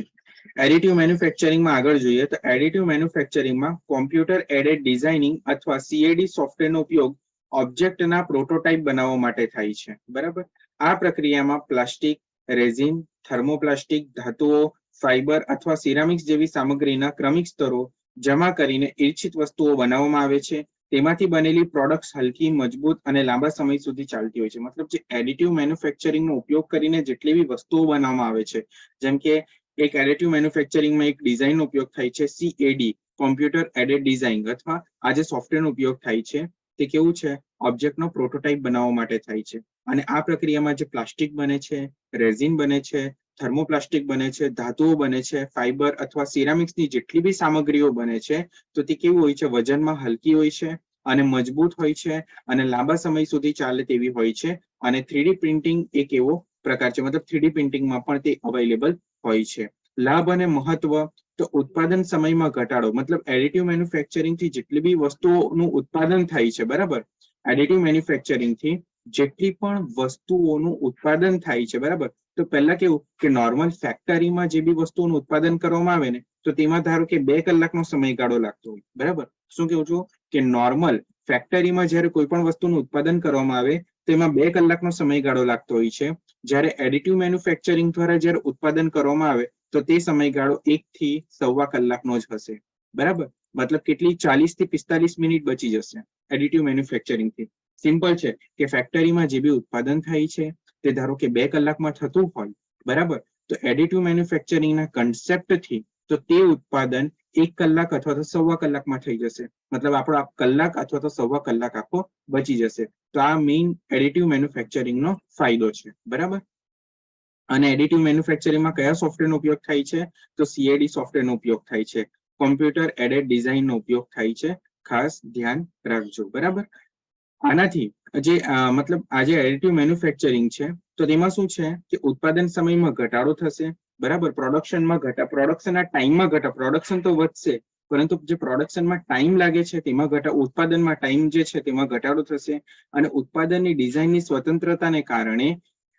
એડિટિવ મેન્યુફેક્ચરિંગમાં આગળ જોઈએ તો એડિટિવ મેન્યુફેક્ચરિંગમાં કોમ્પ્યુટર એડેડ ડિઝાઇનિંગ અથવા સીએડી સોફ્ટવેરનો ઉપયોગ ઓબ્જેક્ટના પ્રોટોટાઇપ બનાવવા માટે થાય છે, બરાબર. આ પ્રક્રિયામાં પ્લાસ્ટિક, રેઝિન, થર્મોપ્લાસ્ટિક, ધાતુઓ, ફાઇબર અથવા સિરામિક્સ જેવી સામગ્રીના ક્રમિક સ્તરો જમા કરીને ઇચ્છિત વસ્તુઓ બનાવવામાં આવે છે. તેમાંથી બનેલી પ્રોડક્ટ્સ હલકી, મજબૂત અને લાંબા સમય સુધી ચાલતી હોય છે. મતલબ જે એડિટિવ મેન્યુફેક્ચરિંગનો ઉપયોગ કરીને જેટલી બી વસ્તુઓ બનાવવામાં આવે છે, જેમ કે એક એડિટિવ મેન્યુફેક્ચરિંગમાં એક ડિઝાઇનનો ઉપયોગ થાય છે, સીએડી, કોમ્પ્યુટર એડેડ ડિઝાઇન, અથવા આ જે સોફ્ટવેરનો ઉપયોગ થાય છે તે કેવું છે? ઓબ્જેક્ટનો પ્રોટોટાઇપ બનાવવા માટે થાય છે. અને આ પ્રક્રિયામાં જે પ્લાસ્ટિક બને છે, રેઝિન બને છે, થર્મોપ્લાસ્ટિક બને છે, ધાતુઓ બને છે, ફાઇબર અથવા સિરામિક્સની જેટલી બી સામગ્રીઓ બને છે તો તે કેવું હોય છે? વજનમાં હલકી હોય છે અને મજબૂત હોય છે અને લાંબા સમય સુધી ચાલે તેવી હોય છે. અને 3D પ્રિન્ટિંગ એક એવો પ્રકાર છે, મતલબ 3D પ્રિન્ટિંગમાં પણ તે અવેલેબલ હોય છે. લાભ અને મહત્વ તો ઉત્પાદન સમયમાં ઘટાડો, મતલબ એડિટિવ મેન્યુફેક્ચરિંગ થી જેટલી બી વસ્તુઓનું ઉત્પાદન થાય છે, બરાબર, એડિટિવ મેન્યુફેક્ચરિંગ થી જેટલી પણ વસ્તુઓનું ઉત્પાદન થાય છે, બરાબર. તો પહેલા કેવું કે નોર્મલ ફેક્ટરીમાં જે બી વસ્તુઓનું ઉત્પાદન કરવામાં આવે ને તો તેમાં ધારો કે 2 કલાકનો સમયગાળો લાગતો હોય, બરાબર. શું કેવું છું? કે નોર્મલ ફેક્ટરીમાં જ્યારે કોઈ પણ વસ્તુનું ઉત્પાદન કરવામાં આવે તેમાં 2 કલાકનો સમયગાળો લાગતો હોય છે. જ્યારે એડિટિવ મેન્યુફેક્ચરિંગ દ્વારા જ્યારે ઉત્પાદન કરવામાં આવે તો તે સમયગાળો 1 થી 1.25 કલાકનો જ હશે, બરાબર. મતલબ કેટલી? 40 થી 45 મિનિટ બચી જશે એડિટિવ મેન્યુફેક્ચરિંગથી. સિમ્પલ છે કે ફેક્ટરીમાં જે બી ઉત્પાદન થાય છે તે ધારો કે 2 કલાકમાં થતું હોય, બરાબર, તો એડિટિવ મેન્યુફેક્ચરિંગના કન્સેપ્ટથી તો તે ઉત્પાદન 1 કલાક અથવા તો સવા કલાકમાં થઈ જશે. મતલબ આપણો આ કલાક અથવા તો સવા કલાક આખો બચી જશે. તો આ મેઇન એડિટિવ મેન્યુફેક્ચરિંગનો ફાયદો છે. બરાબર. અને એડિટિવ મેન્યુફેક્ચરિંગમાં કયા સોફ્ટવેરનો ઉપયોગ થાય છે? તો CAD સોફ્ટવેરનો ઉપયોગ થાય છે. કોમ્પ્યુટર એડેડ ડિઝાઇનનો ઉપયોગ થાય છે. ખાસ ધ્યાન રાખજો. બરાબર. આનાથી જે મતલબ આ જે એડિટિવ મેન્યુફેક્ચરિંગ છે તો તેમાં શું છે કે ઉત્પાદન સમયમાં ઘટાડો થશે. બરાબર. પ્રોડક્શનના ટાઈમમાં પ્રોડક્શન તો વધશે, પરંતુ જે પ્રોડક્શનમાં ટાઈમ લાગે છે તેમાં ઉત્પાદનમાં ટાઈમ જે છે તેમાં ઘટાડો થશે. અને ઉત્પાદનની ડિઝાઇનની સ્વતંત્રતાને કારણે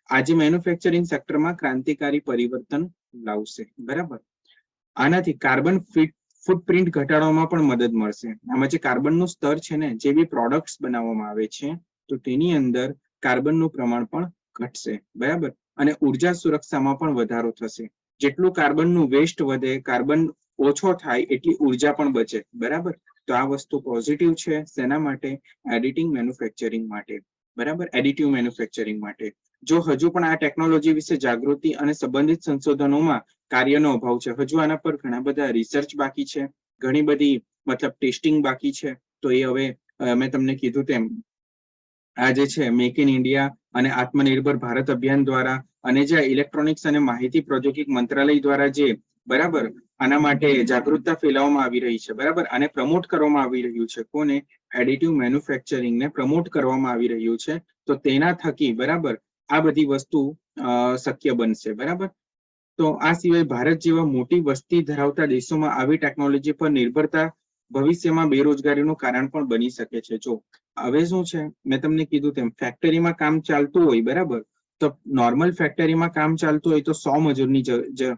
આજે મેન્યુફેક્ચરિંગ સેક્ટરમાં ક્રાંતિકારી પરિવર્તન લાવશે. બરાબર. આનાથી કાર્બન ફૂટપ્રિન્ટ ઘટાડવામાં પણ મદદ મળશે. આમાં જે કાર્બનનું સ્તર છે ને, જે બી પ્રોડક્ટ્સ બનાવવામાં આવે છે તો તેની અંદર કાર્બનનું પ્રમાણ પણ ઘટશે. બરાબર. અને ઉર્જા સુરક્ષામાં પણ વધારો થશે. જેટલું કાર્બનનું વેસ્ટ વધે, કાર્બન ઓછો થાય એટલી ઉર્જા પણ બચે. બરાબર. તો આ વસ્તુ પોઝિટિવ છે. શેના માટે? એડિટિવ મેન્યુફેક્ચરિંગ માટે. બરાબર. એડિટિવ મેન્યુફેક્ચરિંગ માટે. જો હજુ પણ આ ટેકનોલોજી વિશે જાગૃતિ અને સંબંધિત સંશોધનોમાં કાર્યનો અભાવ છે, હજુ આના પર ઘણા બધા રિસર્ચ બાકી છે, ઘણી બધી મતલબ ટેસ્ટિંગ બાકી છે. તો એ હવે મેં તમને કીધું તેમ આ જે છે મેક ઇન ઇન્ડિયા અને આત્મનિર્ભર ભારત અભિયાન દ્વારા અને જે ઇલેક્ટ્રોનિક્સ અને માહિતી પ્રૌદ્યોગિક મંત્રાલય દ્વારા જે બરાબર આના માટે જાગૃતતા ફેલાવવામાં આવી રહી છે. બરાબર. આને પ્રમોટ કરવામાં આવી રહ્યું છે. કોને? એડિટિવ મેન્યુફેક્ચરિંગને પ્રમોટ કરવામાં આવી રહ્યું છે. તો તેના થકી બરાબર આ બધી વસ્તુ શક્ય બનશે. બરાબર. તો આ સિવાય ભારત જેવા મોટી વસ્તી ધરાવતા દેશોમાં આવી ટેકનોલોજી પર નિર્ભરતા ભવિષ્યમાં બેરોજગારીનું કારણ પણ બની શકે છે. જો હવે શું છે, મેં તમને કીધું તેમ ફેક્ટરીમાં કામ ચાલતું હોય, બરાબર, તો નોર્મલ ફેક્ટરીમાં કામ ચાલતું હોય તો 100 મજૂરની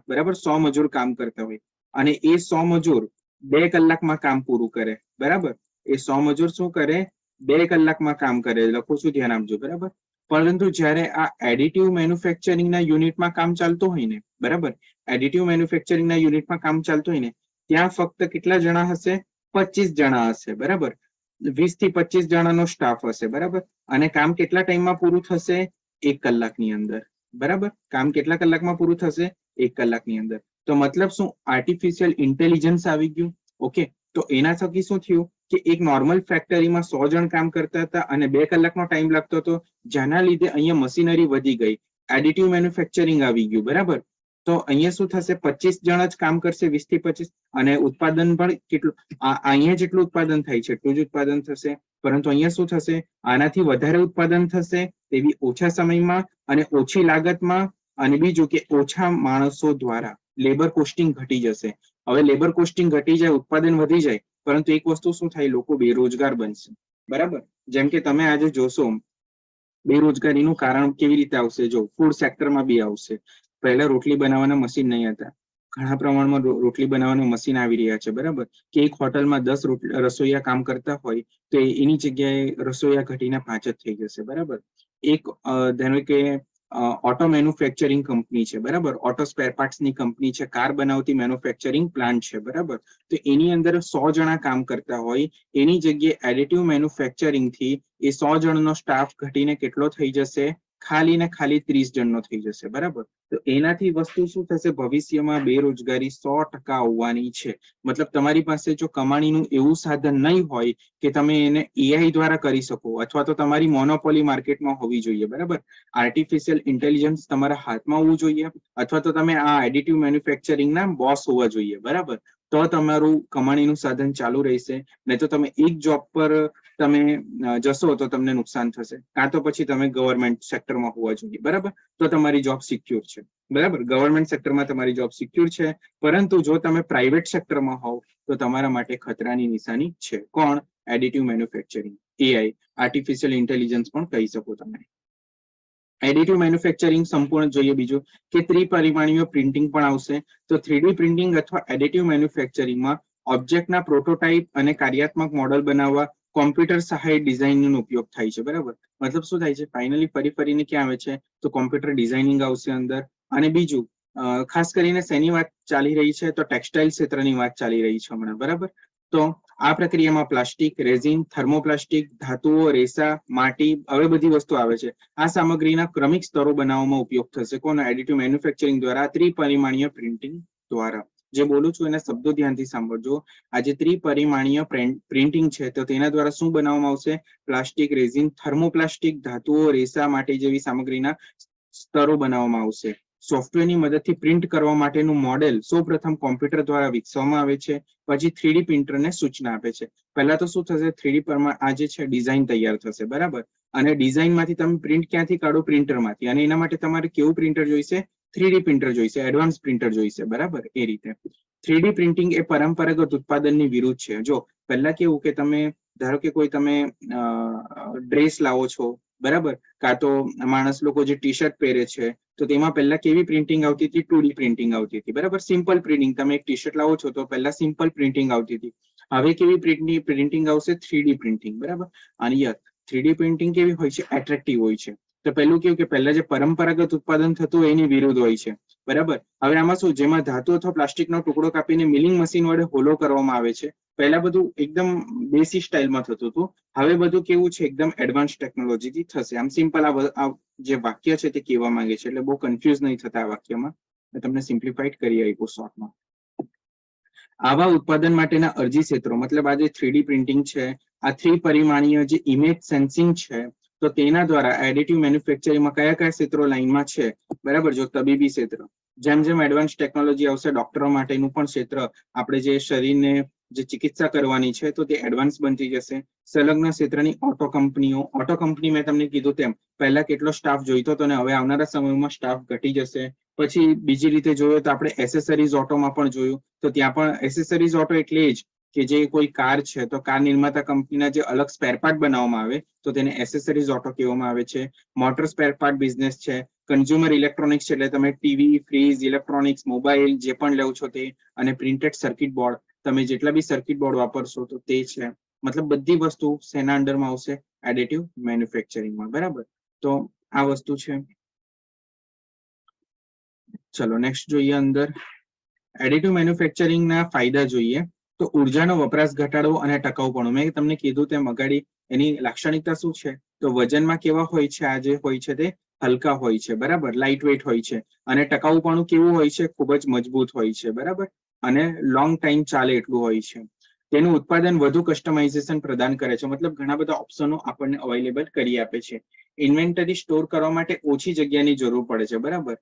બરાબર 100 મજૂર કામ કરતા હોય અને એ 100 મજૂર 2 કલાકમાં કામ પૂરું કરે. બરાબર. એ 100 મજૂર શું કરે? 2 કલાકમાં કામ કરે. લખું છું, ધ્યાન આપજો. બરાબર. પરંતુ જ્યારે આ એડિટિવ મેન્યુફેક્ચરિંગના યુનિટમાં કામ ચાલતું હોય ને, બરાબર, એડિટિવ મેન્યુફેક્ચરિંગના યુનિટમાં કામ ચાલતું હોય ને, ત્યાં ફક્ત કેટલા જણા હશે? 25 જણા હશે. બરાબર. 20 થી 25 જણાનો સ્ટાફ હશે. બરાબર. અને કામ કેટલા ટાઈમમાં પૂરું થશે? 1 કલાકની અંદર. બરાબર. કામ કેટલા કલાકમાં પૂરું થશે? 1 કલાકની અંદર. તો મતલબ શું? આર્ટિફિશિયલ ઇન્ટેલિજન્સ આવી ગયું. ઓકે. તો એના થકી શું થયું કે એક નોર્મલ ફેક્ટરીમાં 100 જણ કામ કરતા હતા અને 2 કલાકનો ટાઈમ લાગતો હતો, જેના લીધે અહીંયા મશીનરી વધી ગઈ, એડિટિવ મેન્યુફેક્ચરિંગ આવી ગયું. બરાબર. તો અહીંયા શું થશે? 25 જણ જ કામ કરશે, 20 થી 25, અને ઉત્પાદન પણ કેટલું અહીંયા જેટલું ઉત્પાદન થાય છે એટલું જ ઉત્પાદન થશે. પરંતુ અહીંયા શું થશે? આનાથી વધારે ઉત્પાદન થશે, તેવી ઓછા સમયમાં અને ઓછી લાગતમાં. અને બીજું કે ઓછા માણસો દ્વારા લેબર કોસ્ટિંગ ઘટી જશે. હવે લેબર કોસ્ટિંગ ઘટી જાય, ઉત્પાદન વધી જાય, પરંતુ એક વસ્તુ શું થાય? લોકો બેરોજગાર બનશે. બરાબર. જેમ કે તમે આજે જોશો બેરોજગારીનું કારણ કેવી રીતે આવશે? જો ફૂડ સેક્ટરમાં બી આવશે. પહેલા રોટલી બનાવવાના મશીન નહીં હતા, ઘણા પ્રમાણમાં રોટલી બનાવવાના મશીન આવી રહ્યા છે. બરાબર. કે એક હોટલમાં 10 રસોઈયા કામ કરતા હોય તો એની જગ્યાએ રસોઈયા ઘટીને 5 જ થઈ જશે. બરાબર. એક ધારો કે ઓટો મેન્યુફેક્ચરિંગ કંપની છે. બરાબર. ઓટો સ્પેર પાર્ટ્સની કંપની છે, કાર બનાવતી મેન્યુફેક્ચરિંગ પ્લાન્ટ છે. બરાબર. તો એની અંદર 100 જણા કામ કરતા હોય, એની જગ્યાએ એડિટિવ મેન્યુફેક્ચરિંગ થી એ 100 જણનો સ્ટાફ ઘટીને કેટલો થઈ જશે? ખાલી ને ખાલી 30 જણનો થઈ જશે. બરાબર. તો એનાથી વસ્તુ શું થશે? ભવિષ્યમાં બેરોજગારી 100% આવવાની છે. મતલબ તમારી પાસે જો કમાણીનું એવું સાધન નહીં હોય કે તમે એને AI દ્વારા કરી શકો, અથવા તો તમારી મોનોપોલી માર્કેટમાં હોવી જોઈએ. બરાબર. આર્ટિફિશિયલ ઇન્ટેલિજન્સ તમારા હાથમાં હોવું જોઈએ, અથવા તો તમે આ એડિટિવ મેન્યુફેક્ચરિંગના બોસ હોવા જોઈએ. બરાબર. તો તમારું કમાણીનું સાધન ચાલુ રહેશે. નહીં તો તમે એક જોબ પર તમે જશો તો તમને નુકસાન થશે. કાં તો પછી તમે ગવર્મેન્ટ સેક્ટરમાં હોવા જોઈએ. બરાબર. તો તમારી જોબ સિક્યોર છે. બરાબર. ગવર્મેન્ટ સેક્ટરમાં તમારી જોબ સિક્યોર છે, પરંતુ જો તમે પ્રાઇવેટ સેક્ટરમાં હોવ તો તમારા માટે ખતરાની નિશાની છે. કોણ? Additive manufacturing, AI, artificial intelligence પણ કહી શકો તમે. એડિટિવ મેન્યુફેક્ચરિંગ સંપૂર્ણ જોઈએ. બીજું કે ત્રિપરિમાણીય પ્રિન્ટિંગ પણ આવશે. તો 3D પ્રિન્ટિંગ અથવા એડિટિવ મેન્યુફેક્ચરિંગમાં ઓબ્જેક્ટના પ્રોટોટાઇપ અને કાર્યાત્મક મોડલ બનાવવા કોમ્પ્યુટર સહાયિત ડિઝાઇનનો ઉપયોગ થાય છે. બરાબર. મતલબ શું થાય છે? ફાઇનલી ફરીને ક્યાં આવે છે? તો કોમ્પ્યુટર ડિઝાઇનિંગ આવશે અંદર. અને બીજું ખાસ કરીને શેની વાત ચાલી રહી છે? તો ટેક્સટાઇલ ક્ષેત્રની વાત ચાલી રહી છે હમણાં. બરાબર. તો આ પ્રક્રિયામાં પ્લાસ્ટિક, રેઝિન, થર્મોપ્લાસ્ટિક, ધાતુઓ, રેસા, માટી, હવે બધી વસ્તુ આવે છે. આ સામગ્રીના ક્રમિક સ્તરો બનાવવામાં ઉપયોગ થશે. કોનો? એડિટિવ મેન્યુફેક્ચરિંગ દ્વારા, ત્રિપરિમાણીય પ્રિન્ટિંગ દ્વારા. જે બોલું છું એના શબ્દો ધ્યાનથી સાંભળજો. આજે ત્રિપરિમાણીય પ્રિન્ટિંગ છે તો તેના દ્વારા શું બનાવવામાં આવશે? પ્લાસ્ટિક, રેઝિન, થર્મોપ્લાસ્ટિક, ધાતુઓ, રેસા, માટી જેવી સામગ્રીના સ્તરો બનાવવામાં આવશે. સોફ્ટવેરની મદદથી પ્રિન્ટ કરવા માટેનું મોડેલ સૌપ્રથમ કોમ્પ્યુટર દ્વારા વિકસાવવામાં આવે છે. પછી 3D પ્રિન્ટરને સૂચના આપે છે. પહેલા તો શું થશે? 3D પર આ જે છે ડિઝાઇન તૈયાર થશે, બરાબર. અને ડિઝાઇનમાંથી તમે પ્રિન્ટ ક્યાંથી કાઢો? પ્રિન્ટરમાંથી. અને એના માટે તમારે કેવું પ્રિન્ટર જોઈશે? 3D પ્રિન્ટર જોઈશે, એડવાન્સ પ્રિન્ટર જોઈશે, બરાબર. એ રીતે 3D પ્રિન્ટિંગ એ પરંપરાગત ઉત્પાદનની વિરુદ્ધ છે. જો પહેલા કેવું કે તમે ધારો કે કોઈ તમે ડ્રેસ લાવો છો, બરાબર, કાં તો માણસ લોકો જે ટી શર્ટ પહેરે છે તો તેમાં પહેલા કેવી પ્રિન્ટિંગ આવતી હતી? 2D પ્રિન્ટિંગ આવતી હતી, બરાબર. Simple printing. તમે એક ટી શર્ટ લાવો છો તો પહેલા સિમ્પલ પ્રિન્ટિંગ આવતી હતી. હવે કેવી પ્રિન્ટિંગ આવશે? 3D પ્રિન્ટિંગ, બરાબર. અને યસ, 3D પ્રિન્ટિંગ કેવી હોય છે? એટ્રેક્ટિવ હોય છે. તો પહેલું કેવું કે પહેલા જે પરંપરાગત ઉત્પાદન થતું એની વિરુદ્ધ હોય છે, બરાબર. હવે આમાં શું? જેમાં ધાતુ અથવા પ્લાસ્ટિકનો ટુકડો કાપીને મિલિંગ મશીન વડે હોલો કરવામાં આવે છે. પહેલા બધું એકદમ દેશી સ્ટાઇલમાં થતું હતું. હવે બધું કેવું છે? એકદમ એડવાન્સ ટેકનોલોજીથી થશે. આમ સિમ્પલ આ જે વાક્ય છે તે કહેવા માંગે છે, એટલે બહુ કન્ફ્યુઝ નહીં થતા આ વાક્યમાં. તમને સિમ્પ્લિફાઈડ કરી આપ્યું શોર્ટમાં. આવા ઉત્પાદન માટેના અરજી ક્ષેત્રો, મતલબ આ જે 3D પ્રિન્ટિંગ છે, આ ત્રિપરિમાણીય જે ઇમેજ સેન્સિંગ છે, તો તેના દ્વારા એડિટિવ મેન્યુફેક્ચરિંગમાં કયા કયા ક્ષેત્રો લાઈનમાં છે? બરાબર. જો તબીબી ક્ષેત્ર, જેમ જેમ એડવાન્સ ટેકનોલોજી આવશે, ડોક્ટરો માટેનું પણ ક્ષેત્ર, આપણે જે શરીરને જે ચિકિત્સા કરવાની છે તો તે એડવાન્સ બનતી જશે. સંલગ્ન ક્ષેત્રની ઓટો કંપની મેં તમને કીધું તેમ પહેલા કેટલો સ્ટાફ જોઈતો હતો ને હવે આવનારા સમયમાં સ્ટાફ ઘટી જશે. પછી બીજી રીતે જોયું તો આપણે એસેસરીઝ ઓટોમાં પણ જોયું, તો ત્યાં પણ એસેસરીઝ ઓટો એટલે જ કે જે કોઈ કાર છે તો કાર નિર્માતા કંપનીના જે અલગ સ્પેરપાર્ટ બનાવવામાં આવે તો તેને એસેસરીઝ ઓટો કહેવામાં આવે છે. મોટર સ્પેરપાર્ટ બિઝનેસ છે. કન્ઝ્યુમર ઇલેક્ટ્રોનિક્સ છે, એટલે તમે ટીવી, ફ્રીજ, ઇલેક્ટ્રોનિક્સ, મોબાઈલ જે પણ લેવ છો તે, અને પ્રિન્ટેડ સર્કિટ બોર્ડ, તમે જેટલા બી સર્કિટ બોર્ડ વાપરશો તો તે છે. મતલબ બધી વસ્તુ શેના અંડરમાં આવશે? એડિટિવ મેન્યુફેક્ચરિંગમાં, બરાબર. તો આ વસ્તુ છે. ચલો નેક્સ્ટ જોઈએ. અંદર એડિટિવ મેન્યુફેક્ચરિંગના ફાયદા જોઈએ તો ઉર્જાનો વપરાશ ઘટાડવો અને ટકાઉપણું. મેં તમને કીધું તેમ અગાડી એની લાક્ષણિકતા શું છે? તો વજનમાં કેવા હોય છે? આ જે હોય છે તે હલકા હોય છે, બરાબર, લાઇટ વેઇટ હોય છે. અને ટકાઉપણું કેવું હોય છે? ખૂબ જ મજબૂત હોય છે, બરાબર. અને લોંગ ટાઈમ ચાલે એટલું હોય છે. તેનું ઉત્પાદન વધુ કસ્ટમાઇઝેશન પ્રદાન કરે છે, મતલબ ઘણા બધા ઓપ્શનો આપણને અવેલેબલ કરી આપે છે. ઇન્વેન્ટરી સ્ટોર કરવા માટે ઓછી જગ્યાની જરૂર પડે છે, બરાબર.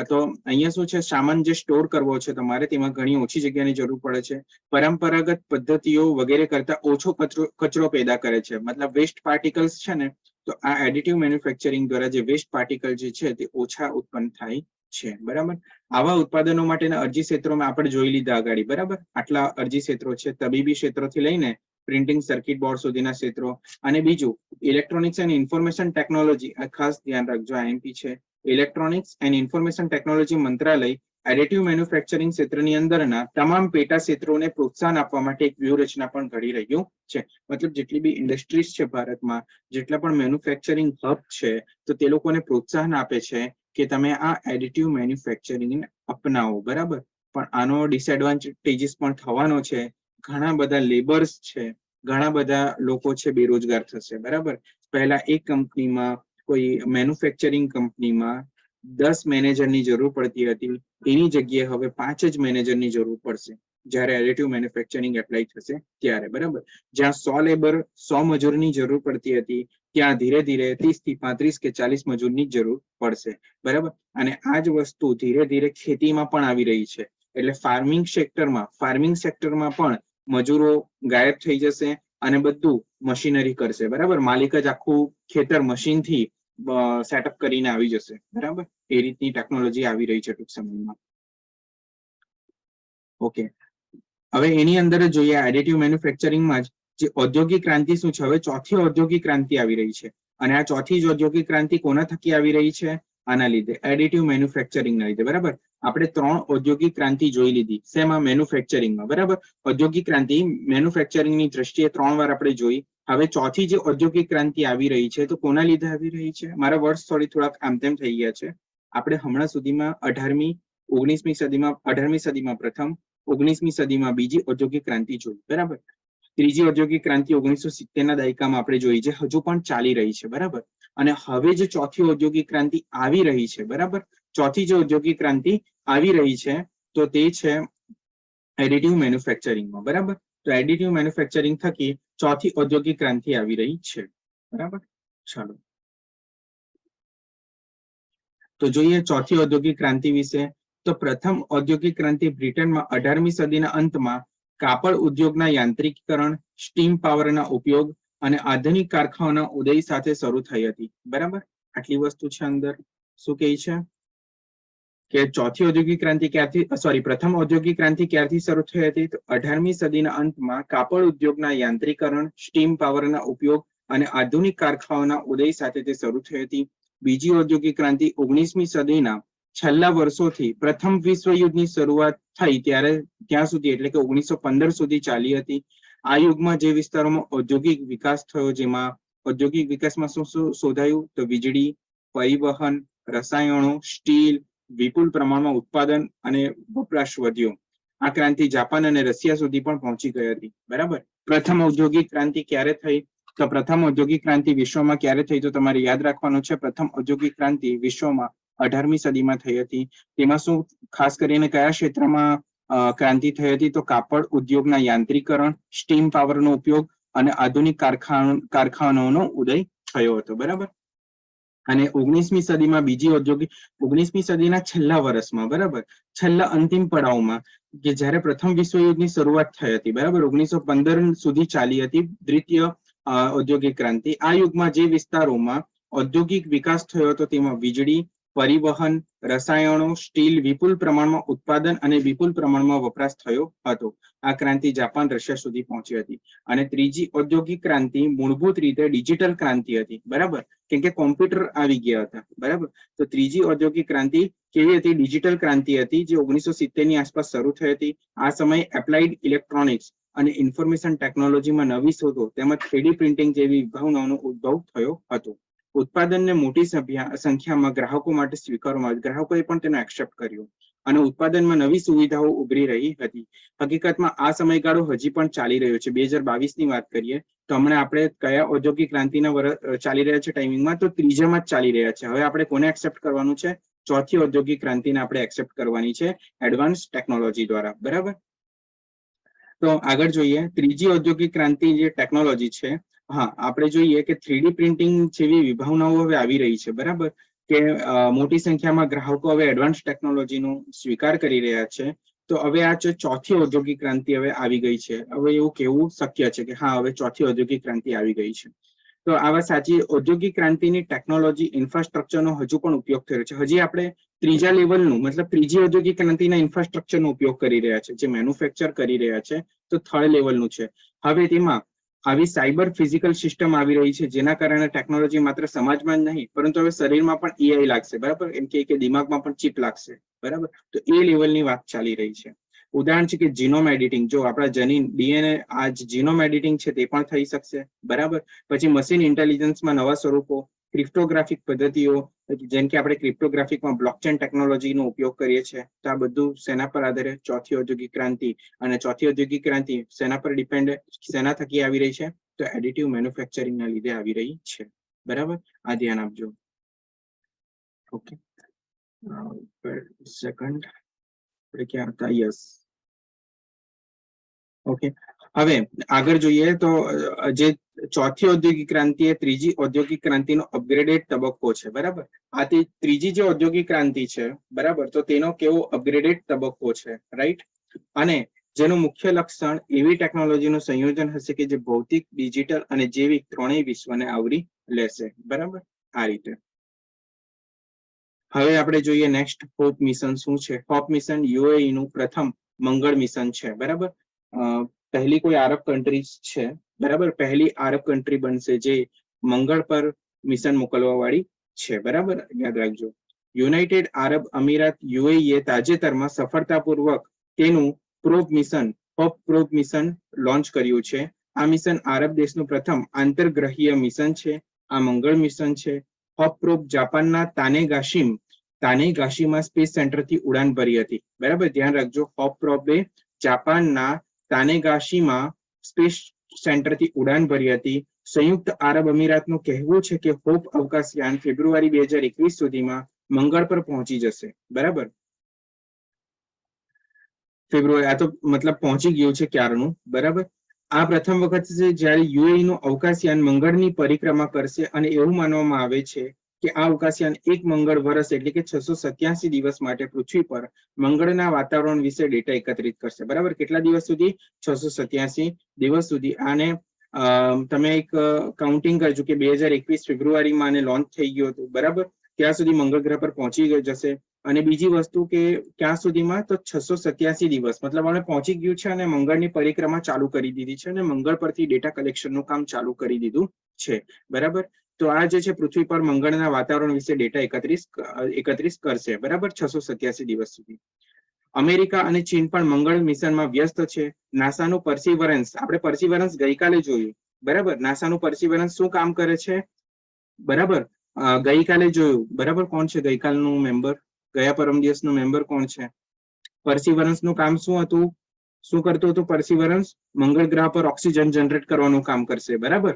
તો અહીંયા શું છે? સામાન જે સ્ટોર કરવો છે તમારે તેમાં ઘણી ઓછી જગ્યાની જરૂર પડે છે. પરંપરાગત પદ્ધતિઓ વગેરે કરતા ઓછો કચરો પેદા કરે છે, મતલબ વેસ્ટ પાર્ટિકલ્સ છે ને, તો આ એડિટિવ મેન્યુફેક્ચરિંગ દ્વારા જે વેસ્ટ પાર્ટિકલ જે છે તે ઓછા ઉત્પન્ન થાય છે, બરાબર. આવા ઉત્પાદનો માટેના અરજી ક્ષેત્રોમાં આપણે જોઈ લીધા આગળ, બરાબર. આટલા અરજી ક્ષેત્રો છે, તબીબી ક્ષેત્રોથી લઈને પ્રિન્ટિંગ સર્કિટ બોર્ડ સુધીના ક્ષેત્રો. અને બીજું ઇલેક્ટ્રોનિક્સ એન્ડ ઇન્ફોર્મેશન ટેકનોલોજી, આ ખાસ ધ્યાન રાખજો, આઈએમપી છે. ઇલેક્ટ્રોનિક્સ એન્ડ ઇન્ફોર્મેશન ટેકનોલોજી મંત્રાલય એડિટિવ મેન્યુફેક્ચરિંગ ક્ષેત્રની અંદરના તમામ પેટા ક્ષેત્રોને પ્રોત્સાહન આપવા માટે એક વ્યૂહરચના પણ ઘડી રહ્યું છે. મતલબ જેટલી બી ઇન્ડસ્ટ્રીઝ છે ભારતમાં, જેટલા પણ મેન્યુફેક્ચરિંગ હબ છે, તો તે લોકોને પ્રોત્સાહન આપે છે કે તમે આ એડિટિવ મેન્યુફેક્ચરિંગને અપનાવો, બરાબર. પણ આનો ડિસએડવાન્ટેજીસ પણ થવાનો છે. ઘણા બધા લેબર્સ છે, ઘણા બધા લોકો છે બેરોજગાર થશે, બરાબર. પહેલા એક કંપનીમાં, કોઈ મેન્યુફેક્ચરિંગ કંપનીમાં 10 મેનેજરની જરૂર પડતી હતી, એની જગ્યાએ હવે 5 જ મેનેજરની જરૂર પડશે જ્યારે એડિટિવ મેન્યુફેક્ચરિંગ એપ્લાય થશે ત્યારે, બરાબર. જ્યાં 100 લેબર 100 મજૂરની જરૂર પડતી હતી ત્યાં ધીરે ધીરે 30 થી 35 કે 40 મજૂરની જરૂર પડશે, બરાબર. અને આ જ વસ્તુ ધીરે ધીરે ખેતીમાં પણ આવી રહી છે. એટલે ફાર્મિંગ સેક્ટરમાં પણ મજૂરો ગાયબ થઈ જશે અને બધું મશીનરી કરશે, બરાબર. માલિક જ આખું ખેતર મશીનથી સેટઅપ કરીને આવી જશે, બરાબર. એ રીતની ટેકનોલોજી આવી રહી છે ટૂંક સમયમાં. ઓકે, હવે એની અંદર જોઈએ એડિટિવ મેન્યુફેક્ચરિંગમાં જે ઔદ્યોગિક ક્રાંતિ શું છે? હવે ચોથી ઔદ્યોગિક ક્રાંતિ આવી રહી છે. અને આ ચોથી જ ઔદ્યોગિક ક્રાંતિ કોના થકી આવી રહી છે? આના લીધે, એડિટિવ મેન્યુફેક્ચરિંગના લીધે, બરાબર. આપણે 3 ઔદ્યોગિક ક્રાંતિ જોઈ લીધી. શેમાં? મેન્યુફેક્ચરિંગમાં, બરાબર. ઔદ્યોગિક ક્રાંતિ મેન્યુફેક્ચરિંગની દ્રષ્ટિએ 3 વાર આપણે જોઈ. હવે ચોથી જે ઔદ્યોગિક ક્રાંતિ આવી રહી છે તો કોના લીધે આવી રહી છે? મારા વર્ડ્સ થોડાક આમ તેમ થઈ ગયા છે. આપણે હમણાં સુધીમાં 18મી સદીમાં પ્રથમ, 19મી સદીમાં બીજી ઔદ્યોગિક ક્રાંતિ જોઈ, બરાબર. ત્રીજી ઔદ્યોગિક ક્રાંતિ 1970ના દાયકામાં આપણે જોઈ, જે હજુ પણ ચાલી રહી છે, બરાબર. અને હવે જે ચોથી ઔદ્યોગિક ક્રાંતિ આવી રહી છે, બરાબર, ચોથી જે ઔદ્યોગિક ક્રાંતિ આવી રહી છે તો તે છે એડિટિવ મેન્યુફેક્ચરિંગમાં, બરાબર. તો એડિટિવ મેન્યુફેક્ચરિંગ થકી ચોથી ઔદ્યોગિક ક્રાંતિ આવી રહી છે, બરાબર. ચાલો તો જોઈએ ચોથી ઔદ્યોગિક ક્રાંતિ વિશે. તો પ્રથમ ઔદ્યોગિક ક્રાંતિ બ્રિટનમાં 18મી સદીના અંતમાં કાપડ ઉદ્યોગના યાંત્રિકીકરણ, સ્ટીમ પાવરના ઉપયોગ અને આધુનિક કારખાનાના ઉદય સાથે શરૂ થઈ હતી, બરાબર. આટલી વસ્તુ છે અંદર. શું કહે છે કે ચોથી ઔદ્યોગિક ક્રાંતિ ક્યારથી પ્રથમ ઔદ્યોગિક ક્રાંતિ ક્યારથી શરૂ થઈ હતી? તો 18મી સદીના અંતમાં કાપડ ઉદ્યોગના યાંત્રિકરણ, સ્ટીમ પાવરના ઉપયોગ અને આધુનિક કારખાનાના ઉદય સાથે તે શરૂ થઈ હતી. બીજી ઔદ્યોગિક ક્રાંતિ 19મી સદીના છેલ્લા વર્ષોથી પ્રથમ વિશ્વયુદ્ધની શરૂઆત થઈ ત્યાં સુધી, એટલે કે 1915 સુધી ચાલી હતી. આ યુગમાં જે વિસ્તારોમાં ઔદ્યોગિક વિકાસ થયો, જેમાં ઔદ્યોગિક વિકાસમાં શું શું શોધાયું? તો વીજળી, પરિવહન, રસાયણો, સ્ટીલ, વિપુલ પ્રમાણમાં ઉત્પાદન અને વપરાશ વધ્યો. આ ક્રાંતિ જાપાન અને રશિયા સુધી પણ પહોંચી ગઈ હતી, બરાબર. પ્રથમ ઔદ્યોગિક ક્રાંતિ ક્યારે થઈ? તો પ્રથમ ઔદ્યોગિક ક્રાંતિ વિશ્વમાં ક્યારે થઈ? તો તમારે યાદ રાખવાનું છે, પ્રથમ ઔદ્યોગિક ક્રાંતિ વિશ્વમાં 18મી સદીમાં થઈ હતી. તેમાં શું ખાસ કરીને કયા ક્ષેત્રમાં ક્રાંતિ થઈ હતી? તો કાપડ ઉદ્યોગના યાંત્રિકરણ, સ્ટીમ પાવરનો ઉપયોગ અને આધુનિક કારખાનાઓનો ઉદય થયો હતો, બરાબર. અને 19મી સદીમાં બીજી ઔદ્યોગિક 19મી સદીના છેલ્લા વર્ષમાં, બરાબર, છેલ્લા અંતિમ પડાવમાં, કે જ્યારે પ્રથમ વિશ્વયુદ્ધની શરૂઆત થઈ હતી, બરાબર, 1915 સુધી ચાલી હતી દ્વિતીય ઔદ્યોગિક ક્રાંતિ. આ યુગમાં જે વિસ્તારોમાં ઔદ્યોગિક વિકાસ થયો હતો તેમાં વીજળી, પરિવહન, રસાયણો, સ્ટીલ, વિપુલ પ્રમાણમાં ઉત્પાદન અને વિપુલ પ્રમાણમાં વપરાશ થયો હતો. આ ક્રાંતિ જાપાન, રશિયા સુધી પહોંચી હતી. અને ત્રીજી ઔદ્યોગિક ક્રાંતિ મૂળભૂત રીતે ડિજિટલ ક્રાંતિ હતી, બરાબર, કેમ કે કોમ્પ્યુટર આવી ગયા હતા, બરાબર. તો ત્રીજી ઔદ્યોગિક ક્રાંતિ કેવી હતી? ડિજિટલ ક્રાંતિ હતી, જે 1970ની આસપાસ શરૂ થઈ હતી. આ સમયે એપ્લાઇડ ઇલેક્ટ્રોનિક્સ અને ઇન્ફોર્મેશન ટેકનોલોજીમાં નવી શોધો તેમજ 3D પ્રિન્ટિંગ જેવી વિભાવનાઓનો ઉદ્ભવ થયો હતો. ઉત્પાદનને મોટી સંખ્યામાં ગ્રાહકો માટે સ્વીકારવામાં આવ્યું, ગ્રાહકોએ પણ તેને એક્સેપ્ટ કર્યું અને ઉત્પાદનમાં નવી સુવિધાઓ ઉભરી રહી હતી. હકીકતમાં આ સમયગાળો હજી પણ ચાલી રહ્યો છે. 2022ની વાત કરીએ તો હમણાં આપણે કયા ઔદ્યોગિક ક્રાંતિના ચાલી રહ્યા છે ટાઈમિંગમાં? તો ત્રીજામાં જ ચાલી રહ્યા છે. હવે આપણે કોને એક્સેપ્ટ કરવાનું છે? ચોથી ઔદ્યોગિક ક્રાંતિને આપણે એક્સેપ્ટ કરવાની છે એડવાન્સ ટેકનોલોજી દ્વારા, બરાબર. તો આગળ જોઈએ ત્રીજી ઔદ્યોગિક ક્રાંતિ જે ટેકનોલોજી છે. હા, આપણે જોઈએ કે 3D પ્રિન્ટિંગ જેવી વિભાવનાઓ હવે આવી રહી છે, બરાબર, કે મોટી સંખ્યામાં ગ્રાહકો હવે એડવાન્સ ટેકનોલોજીનો સ્વીકાર કરી રહ્યા છે. તો હવે આ ચોથી ઔદ્યોગિક ક્રાંતિ હવે આવી ગઈ છે. હવે એવું કેવું શક્ય છે કે હા, હવે ચોથી ઔદ્યોગિક ક્રાંતિ આવી ગઈ છે. તો આવા સાચી ઔદ્યોગિક ક્રાંતિની ટેકનોલોજી ઇન્ફ્રાસ્ટ્રક્ચરનો હજુ પણ ઉપયોગ થયો છે. હજી આપણે ત્રીજા લેવલનું, મતલબ ત્રીજી ઔદ્યોગિક ક્રાંતિના ઇન્ફ્રાસ્ટ્રક્ચરનો ઉપયોગ કરી રહ્યા છે, જે મેન્યુફેક્ચર કરી રહ્યા છે. તો થર્ડ લેવલનું છે. હવે તેમાં આવી સાયબર ફિઝિકલ સિસ્ટમ આવી રહી છે, જેના કારણે ટેકનોલોજી માત્ર સમાજમાં જ નહીં પરંતુ હવે શરીરમાં પણ એઆઈ લાગશે, બરાબર, એમ કે દિમાગમાં પણ ચિપ લાગશે, બરાબર. તો એ લેવલની વાત ચાલી રહી છે. ઉદાહરણ છે કે જીનોમ એડિટિંગ, જો આપણા જનીન ડીએનએ આ જીનોમ એડિટિંગ છે તે પણ થઈ શકશે, બરાબર. પછી મશીન ઇન્ટેલિજન્સમાં નવા સ્વરૂપો, ક્રિપ્ટોગ્રાફિક પદ્ધતિઓ, જેમ કે આપણે ક્રિપ્ટોગ્રાફિકમાં બ્લોકચેન ટેકનોલોજીનો ઉપયોગ કરીએ છીએ. તો આ બધું શેના પર આધારે? ચોથી ઔદ્યોગિક ક્રાંતિ. અને ચોથી ઔદ્યોગિક ક્રાંતિ શેના પર શેના થકી આવી રહી છે? તો એડિટિવ મેન્યુફેક્ચરિંગના લીધે આવી રહી છે, બરાબર. આ ધ્યાન આપજો. ઓકે, સેકન્ડ ક્યાં હતા? Yes, okay. હવે આગળ જોઈએ તો જે ચોથી ઔદ્યોગિક ક્રાંતિ એ ત્રીજી ઔદ્યોગિક ક્રાંતિનો અપગ્રેડેડ તબક્કો છે, બરાબર. આ ત્રીજી જે ઔદ્યોગિક ક્રાંતિ છે, બરાબર, તો તેનો કેવો અપગ્રેડેડ તબક્કો છે, રાઈટ. અને જેનું મુખ્ય લક્ષણ એવી ટેકનોલોજીનું સંયોજન હશે કે જે ભૌતિક, ડિજિટલ અને જૈવિક ત્રણેય વિશ્વને આવરી લેશે, બરાબર. આ રીતે હવે આપણે જોઈએ નેક્સ્ટ હોપ મિશન શું છે. હોપ મિશન યુએઈ નું પ્રથમ મંગળ મિશન છે, બરાબર. પહેલી કોઈ આરબ કન્ટ્રી છે, બરાબર, પહેલી આરબ કન્ટ્રી બનશે જે મંગળ પર મિશન મોકલવા વાળી છે, બરાબર. યાદ રાખજો. યુનાઇટેડ આરબ અમીરાત યુએઈ એ તાજેતરમાં સફળતાપૂર્વક તેનું probe mission hope probe mission launch કર્યું છે. આ મિશન આરબ દેશનું પ્રથમ આંતરગ્રહીય મિશન છે. આ મંગળ મિશન છે. હોપ પ્રોબ જાપાનના તાનેગાશીમાં સ્પેસ સેન્ટરથી ઉડાન ભરી હતી, બરાબર. ધ્યાન રાખજો, હોપ પ્રોબે જાપાનના તાનેગાશીમાં સ્પેસ સેન્ટરથી ઉડાન ભરી હતી. સંયુક્ત આરબ અમીરાતનું કહેવું છે કે હોપ અવકાશયાન ફેબ્રુઆરી 2021 સુધીમાં મંગળ પર પહોંચી જશે, બરાબર. ફેબ્રુઆરી, આ તો મતલબ પહોંચી ગયું છે ક્યારનું, બરાબર. આ પ્રથમ વખત છે જ્યારે યુએઈ નું અવકાશયાન મંગળની પરિક્રમા કરશે અને એવું માનવામાં આવે છે કે આ અવકાશયાન એક મંગળ વર્ષ એટલે કે 687 દિવસ માટે પૃથ્વી પર મંગળના વાતાવરણ વિશે ડેટા એકત્રિત કરશે, બરાબર. કેટલા દિવસ સુધી? 687 દિવસ સુધી. આને તમે એક કાઉન્ટિંગ કરજો કે 2021 ફેબ્રુઆરીમાં આને લોન્ચ થઈ ગયું હતું, બરાબર. ત્યાં સુધી મંગળ ગ્રહ પર પહોંચી જશે. અને બીજી વસ્તુ કે ક્યાં સુધીમાં? તો 687 દિવસ, મતલબ આપણે પહોંચી ગયું છે અને મંગળની પરિક્રમા ચાલુ કરી દીધી છે અને મંગળ પરથી ડેટા કલેક્શનનું કામ ચાલુ કરી દીધું છે, બરાબર. તો આ જે છે પૃથ્વી પર મંગળના વાતાવરણ વિશે ડેટા એકત્રિત કરશે, બરાબર, 687 દિવસ સુધી. અમેરિકા અને ચીન પણ મંગળ મિશનમાં વ્યસ્ત છે. નાસાનું પર્સિવરન્સ, આપણે પર્સિવરન્સ ગઈકાલે જોયું, બરાબર. નાસાનું પર્સિવરન્સ શું કામ કરે છે? બરાબર, ગઈકાલે જોયું, બરાબર. કોણ છે ગઈકાલનું મેમ્બર? ગયા પરમ દિવસનું મેમ્બર કોણ છે? પર્સિવરન્સ નું કામ શું હતું? શું કરતું હતું પર્સિવરન્સ? મંગળ ગ્રહ પર ઓક્સિજન જનરેટ કરવાનું કામ કરશે, બરાબર.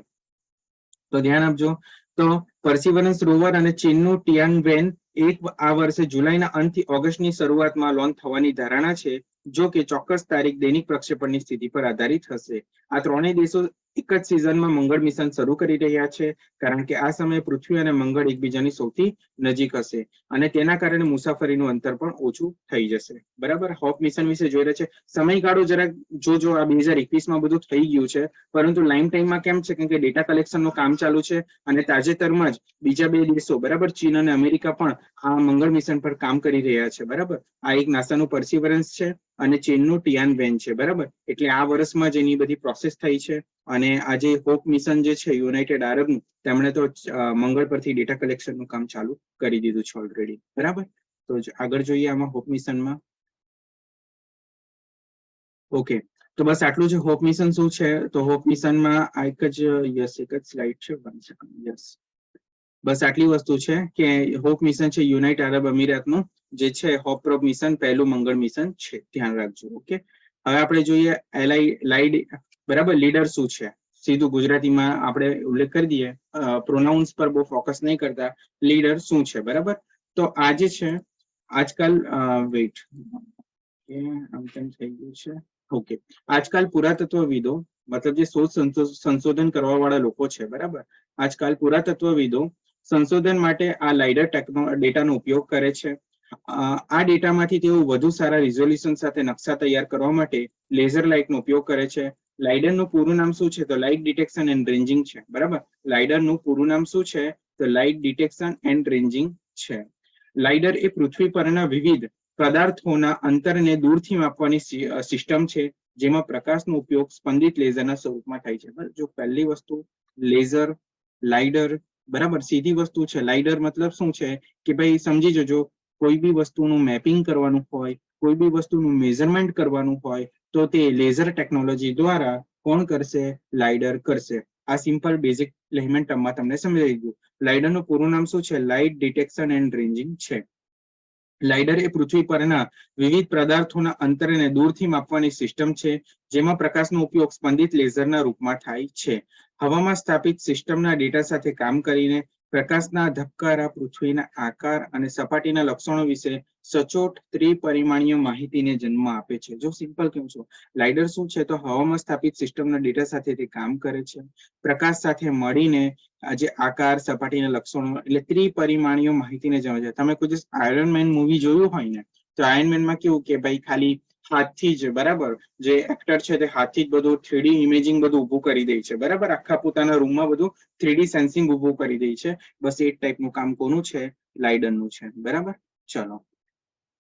તો ધ્યાન આપજો. તો પર્સિવરન્સ રોવર અને ચીનનું ટિયાનવેન એક આ વર્ષે જુલાઈના અંતથી ઓગસ્ટની શરૂઆતમાં લોન્ચ થવાની ધારણા છે. જો કે ચોક્કસ તારીખ દૈનિક પ્રક્ષેપણની સ્થિતિ પર આધારિત હશે. આ ત્રણેય દેશો એક જ સિઝનમાં મંગળ મિશન શરૂ કરી રહ્યા છે, કારણ કે આ સમયે પૃથ્વી અને મંગળ એકબીજાની સૌથી નજીક હશે અને તેના કારણે મુસાફરીનું અંતર પણ ઓછું થઈ જશે, બરાબર. હોપ મિશન વિશે જોઈ રહ્યા છે. સમયગાળો જરાક જોજો, આ 2021માં બધું થઈ ગયું છે, પરંતુ લાઈમ ટાઈમમાં કેમ છે? કેમ કે ડેટા કલેક્શનનું કામ ચાલુ છે અને તાજેતરમાં જ બીજા બે દેશો, બરાબર, ચીન અને અમેરિકા પણ આ મંગળ મિશન પર કામ કરી રહ્યા છે, બરાબર. આ એક નાસાનું પર્સિવરન્સ છે અને ચીનનું ટિયાનવેન છે, બરાબર. એટલે આ વર્ષમાં જ એની બધી પ્રોસેસ થઈ છે અને આ જે હોપ મિશન જે છે યુનાઇટેડ આરબનું, તેમણે તો મંગળ પરથી ડેટા કલેક્શનનું કામ ચાલુ કરી દીધું છે ઓલરેડી, બરાબર. તો આગળ જોઈએ આમાં હોપ મિશનમાં. ઓકે, તો બસ આટલું છે. હોપ મિશન શું છે? તો હોપ મિશનમાં આ એક જ સ્લાઇડ છે, 1 સેકન્ડ. યસ, બસ આટલી વસ્તુ છે કે હોપ મિશન છે યુનાઇટ આરબ અમીરાતનું જે છે હોપ પ્રોબ મિશન, પહેલું મંગળ મિશન છે, ધ્યાન રાખજો. ઓકે, હવે આપણે જોઈએ લાઇડ, બરાબર. લીડર શું છે? સીધું ગુજરાતીમાં આપણે ઉલ્લેખ કરી દઈએ, પ્રોનાઉન્સ પર બહુ ફોકસ નહીં કરતા. લીડર શું છે, બરાબર. તો આ જે છે આજકાલ, વેઇટ, આમ તેમ થઈ ગયું છે. ઓકે, આજકાલ પુરાતત્વવિદો, મતલબ જે શોધ સંશોધન કરવા વાળા લોકો છે, બરાબર, આજકાલ પુરાતત્વવિદો સંશોધન માટે આ લાઇડર ડેટાનો ઉપયોગ કરે છે. આ ડેટામાંથી તેઓ વધુ સારા રિઝોલ્યુશન સાથે નકશા તૈયાર કરવા માટે લેઝર લાઇટનો ઉપયોગ કરે છે. લાઇડરનું પૂરું નામ શું છે? તો લાઇટ ડિટેક્શન એન્ડ રેન્જિંગ છે, બરાબર. લાઇડરનું પૂરું નામ શું છે? તો લાઇટ ડિટેક્શન એન્ડ રેન્જિંગ છે. લાઇડર એ પૃથ્વી પરના વિવિધ પદાર્થોના અંતરને દૂરથી માપવાની સિસ્ટમ છે, જેમાં પ્રકાશનો ઉપયોગ સ્પંદિત લેઝરના સ્વરૂપમાં થાય છે. જો પહેલી વસ્તુ લેઝર, લાઇડર, બરાબર, સીધી વસ્તુ છે. લાઇડર મતલબ શું છે કે ભાઈ સમજી જજો, કોઈ બી વસ્તુનું મેપિંગ કરવાનું હોય, કોઈ બી વસ્તુનું મેઝરમેન્ટ કરવાનું હોય તો તે લેઝર ટેકનોલોજી દ્વારા કોણ કરશે? લાઇડર કરશે. આ સિમ્પલ બેઝિક લેમેન ટર્મમાં તમને સમજાવી દીધું. લાઇડરનું પૂરું નામ શું છે? લાઇટ ડિટેક્શન એન્ડ રેન્જિંગ છે. લાઇડર એ પૃથ્વી પરના વિવિધ પદાર્થોના અંતરને દૂરથી માપવાની સિસ્ટમ છે, જેમાં પ્રકાશનો ઉપયોગ સ્પંદિત લેઝરના રૂપમાં થાય છે. હવામાં સ્થાપિત સિસ્ટમના ડેટા સાથે કામ કરીને પ્રકાશના ધબકારા, પૃથ્વીના આકાર અને સપાટીના લક્ષણો વિશે સચોટ ત્રિપરિમાણીય માહિતીને જન્મ આપે છે. જો સિમ્પલ કેમ છો, લાઇડર શું છે? તો હવામાં સ્થાપિત સિસ્ટમના ડેટા સાથે તે કામ કરે છે. પ્રકાશ સાથે મળીને જે આકાર, સપાટીના લક્ષણો એટલે ત્રિપરિમાણીય માહિતીને જણાવે છે. તમે કોઈ આયરન મેન મૂવી જોયું હોય ને, તો આયરન મેનમાં કેવું કે ભાઈ ખાલી હાથથી જ, બરાબર, જે એક્ટર છે તે હાથથી જ બધું 3D ઇમેજિંગ બધું ઊભું કરી દે છે, બરાબર. આખા પોતાના રૂમમાં બધું 3D સેન્સિંગ ઊભું કરી દે છે. બસ એ ટાઈપનું કામ કોનું છે? લાઇડરનું છે, બરાબર. ચલો,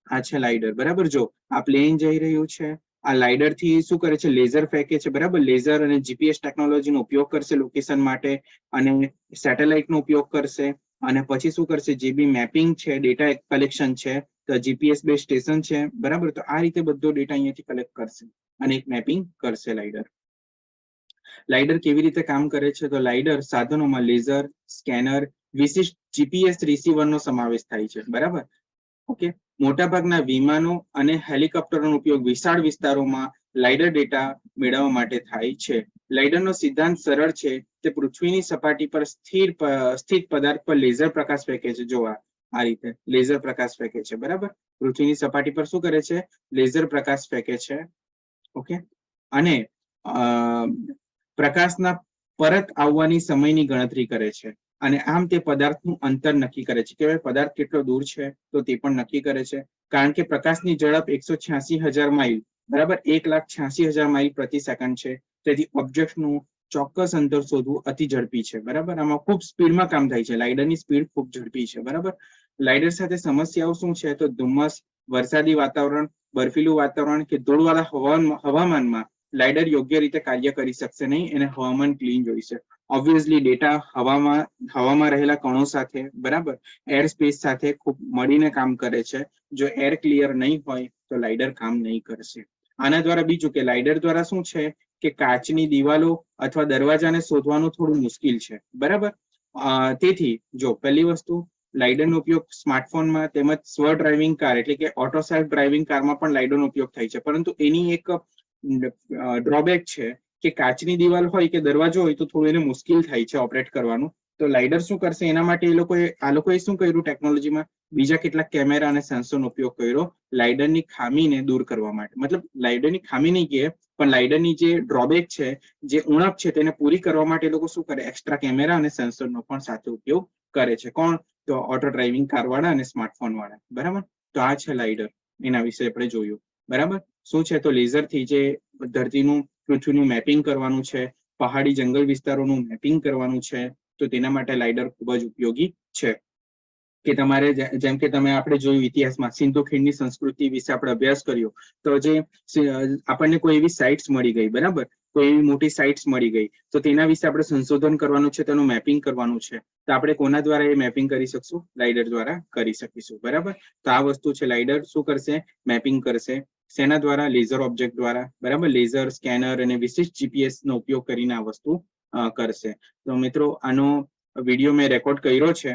આ છે લાઇડર, બરાબર. જો આ પ્લેન જઈ રહ્યું છે, આ લાઇડર થી શું કરે છે? લેઝર ફેંકે છે, બરાબર. લેઝર અને જીપીએસ ટેકનોલોજીનો ઉપયોગ કરશે લોકેશન માટે અને સેટેલાઇટનો ઉપયોગ કરશે અને પછી શું કરશે? જે બી મેપિંગ છે, ડેટા કલેક્શન છે, તો જીપીએસ બેઝ સ્ટેશન છે, બરાબર. તો આ રીતે બધો ડેટા અહીંયાથી કલેક્ટ કરશે અને એક મેપિંગ કરશે લાઇડર. લાઇડર કેવી રીતે કામ કરે છે? તો લાઇડર સાધનોમાં લેઝર, સ્કેનર, વિશિષ્ટ જીપીએસ રિસીવરનો સમાવેશ થાય છે, બરાબર. ઓકે, મોટાભાગના વિમાનો અને હેલિકોપ્ટરોનો ઉપયોગ વિશાળ વિસ્તારોમાં લાઇડર ડેટા મેળવવા માટે થાય છે. લાઇડરનો સિદ્ધાંત સરળ છે. તે પૃથ્વીની સપાટી પર સ્થિત પદાર્થ પર લેઝર પ્રકાશ ફેંકે છે. જોવા આ રીતે લેઝર પ્રકાશ ફેંકે છે, બરાબર. પૃથ્વીની સપાટી પર શું કરે છે? લેઝર પ્રકાશ ફેંકે છે. ઓકે. અને પ્રકાશના પરત આવવાની સમયની ગણતરી કરે છે અને આમ તે પદાર્થનું અંતર નક્કી કરે છે કે પદાર્થ કેટલો દૂર છે તો તે પણ નક્કી કરે છે. કારણ કે પ્રકાશની ઝડપ 186,000 માઇલ, બરાબર, 1,86,000 માઇલ પ્રતિ સેકન્ડ છે. તેથી ઓબ્જેક્ટનું ચોક્કસ અંતર શોધવું અતિ ઝડપી છે, બરાબર. આમાં ખૂબ સ્પીડમાં કામ થાય છે. લાઇડરની સ્પીડ ખૂબ ઝડપી છે, બરાબર. લાઇડર સાથે સમસ્યાઓ શું છે? તો ધુમ્મસ, વરસાદી વાતાવરણ, બર્ફીલું વાતાવરણ કે ધૂળવાળા હવામાનમાં લાઇડર યોગ્ય રીતે કાર્ય કરી શકશે નહીં. એને હવામાન ક્લીન જોઈશે. ઓબ્વિયસલી ડેટા હવામાં રહેલા કણો સાથે, બરાબર, એર સ્પેસ સાથે ખૂબ મળીને કામ કરે છે. જો એર ક્લિયર નહીં હોય તો લાઇડર કામ નહીં કરશે. આના દ્વારા બીજું કે લાઇડર દ્વારા શું છે કે કાચની દિવાલો અથવા દરવાજાને શોધવાનું થોડું મુશ્કેલ છે, બરાબર. તેથી જો પહેલી વસ્તુ, લાઇડરનો ઉપયોગ સ્માર્ટફોનમાં તેમજ સ્વ ડ્રાઇવિંગ કાર એટલે કે ઓટો સેલ્ફ ડ્રાઇવિંગ કારમાં પણ લાઇડરનો ઉપયોગ થાય છે. પરંતુ એની એક ડ્રોબેક છે કે કાચની દિવાલ હોય કે દરવાજો હોય તો થોડું એને મુશ્કેલ થાય છે ઓપરેટ કરવાનું. તો લાઇડર શું કરશે? એના માટે આ લોકોએ શું કર્યું ટેકનોલોજીમાં? બીજા કેટલાક કેમેરા અને સેન્સરનો ઉપયોગ કર્યો લાઇડરની ખામીને દૂર કરવા માટે. મતલબ લાઇડરની ખામી નહીં કહે, પણ લાઇડરની જે ડ્રોબેક છે, જે ઉણપ છે, તેને પૂરી કરવા માટે લોકો શું કરે? એક્સ્ટ્રા કેમેરા અને સેન્સરનો પણ સાથે ઉપયોગ કરે છે. કોણ? તો ઓટો ડ્રાઇવિંગ કાર વાળા અને સ્માર્ટફોન વાળા, બરાબર. તો આ છે લાઇડર. એના વિશે આપણે જોયું, બરાબર. શું છે? તો લેઝરથી જે ધરતીનું, પૃથ્વીનું મેપિંગ કરવાનું છે, પહાડી જંગલ વિસ્તારોનું મેપિંગ કરવાનું છે, તો તેના માટે લાઇડર ખૂબ જ ઉપયોગી છે. કે તમારે જેમ કે આપણે જોયું ઇતિહાસમાં સિંધુ ખીણની સંસ્કૃતિ વિશે આપણે અભ્યાસ કર્યો, તો જે આપણને કોઈ એવી સાઇટ્સ મળી ગઈ, બરાબર, કોઈ એવી મોટી સાઇટ્સ મળી ગઈ, તો તેના વિશે આપણે સંશોધન કરવાનું છે, તેનું મેપિંગ કરવાનું છે. તો આપણે કોના દ્વારા એ મેપિંગ કરી શકશું? લાઇડર દ્વારા કરી શકીશું, બરાબર. તો આ વસ્તુ છે, લાઇડર શું કરશે? મેપિંગ કરશે. શેના દ્વારા? લેઝર ઓબ્જેક્ટ દ્વારા, બરાબર. લેઝર, સ્કેનર અને વિશિષ્ટ જીપીએસ નો ઉપયોગ કરીને આ વસ્તુ કરશે. તો મિત્રો, આનો વિડીયો મેં રેકોર્ડ કર્યો છે.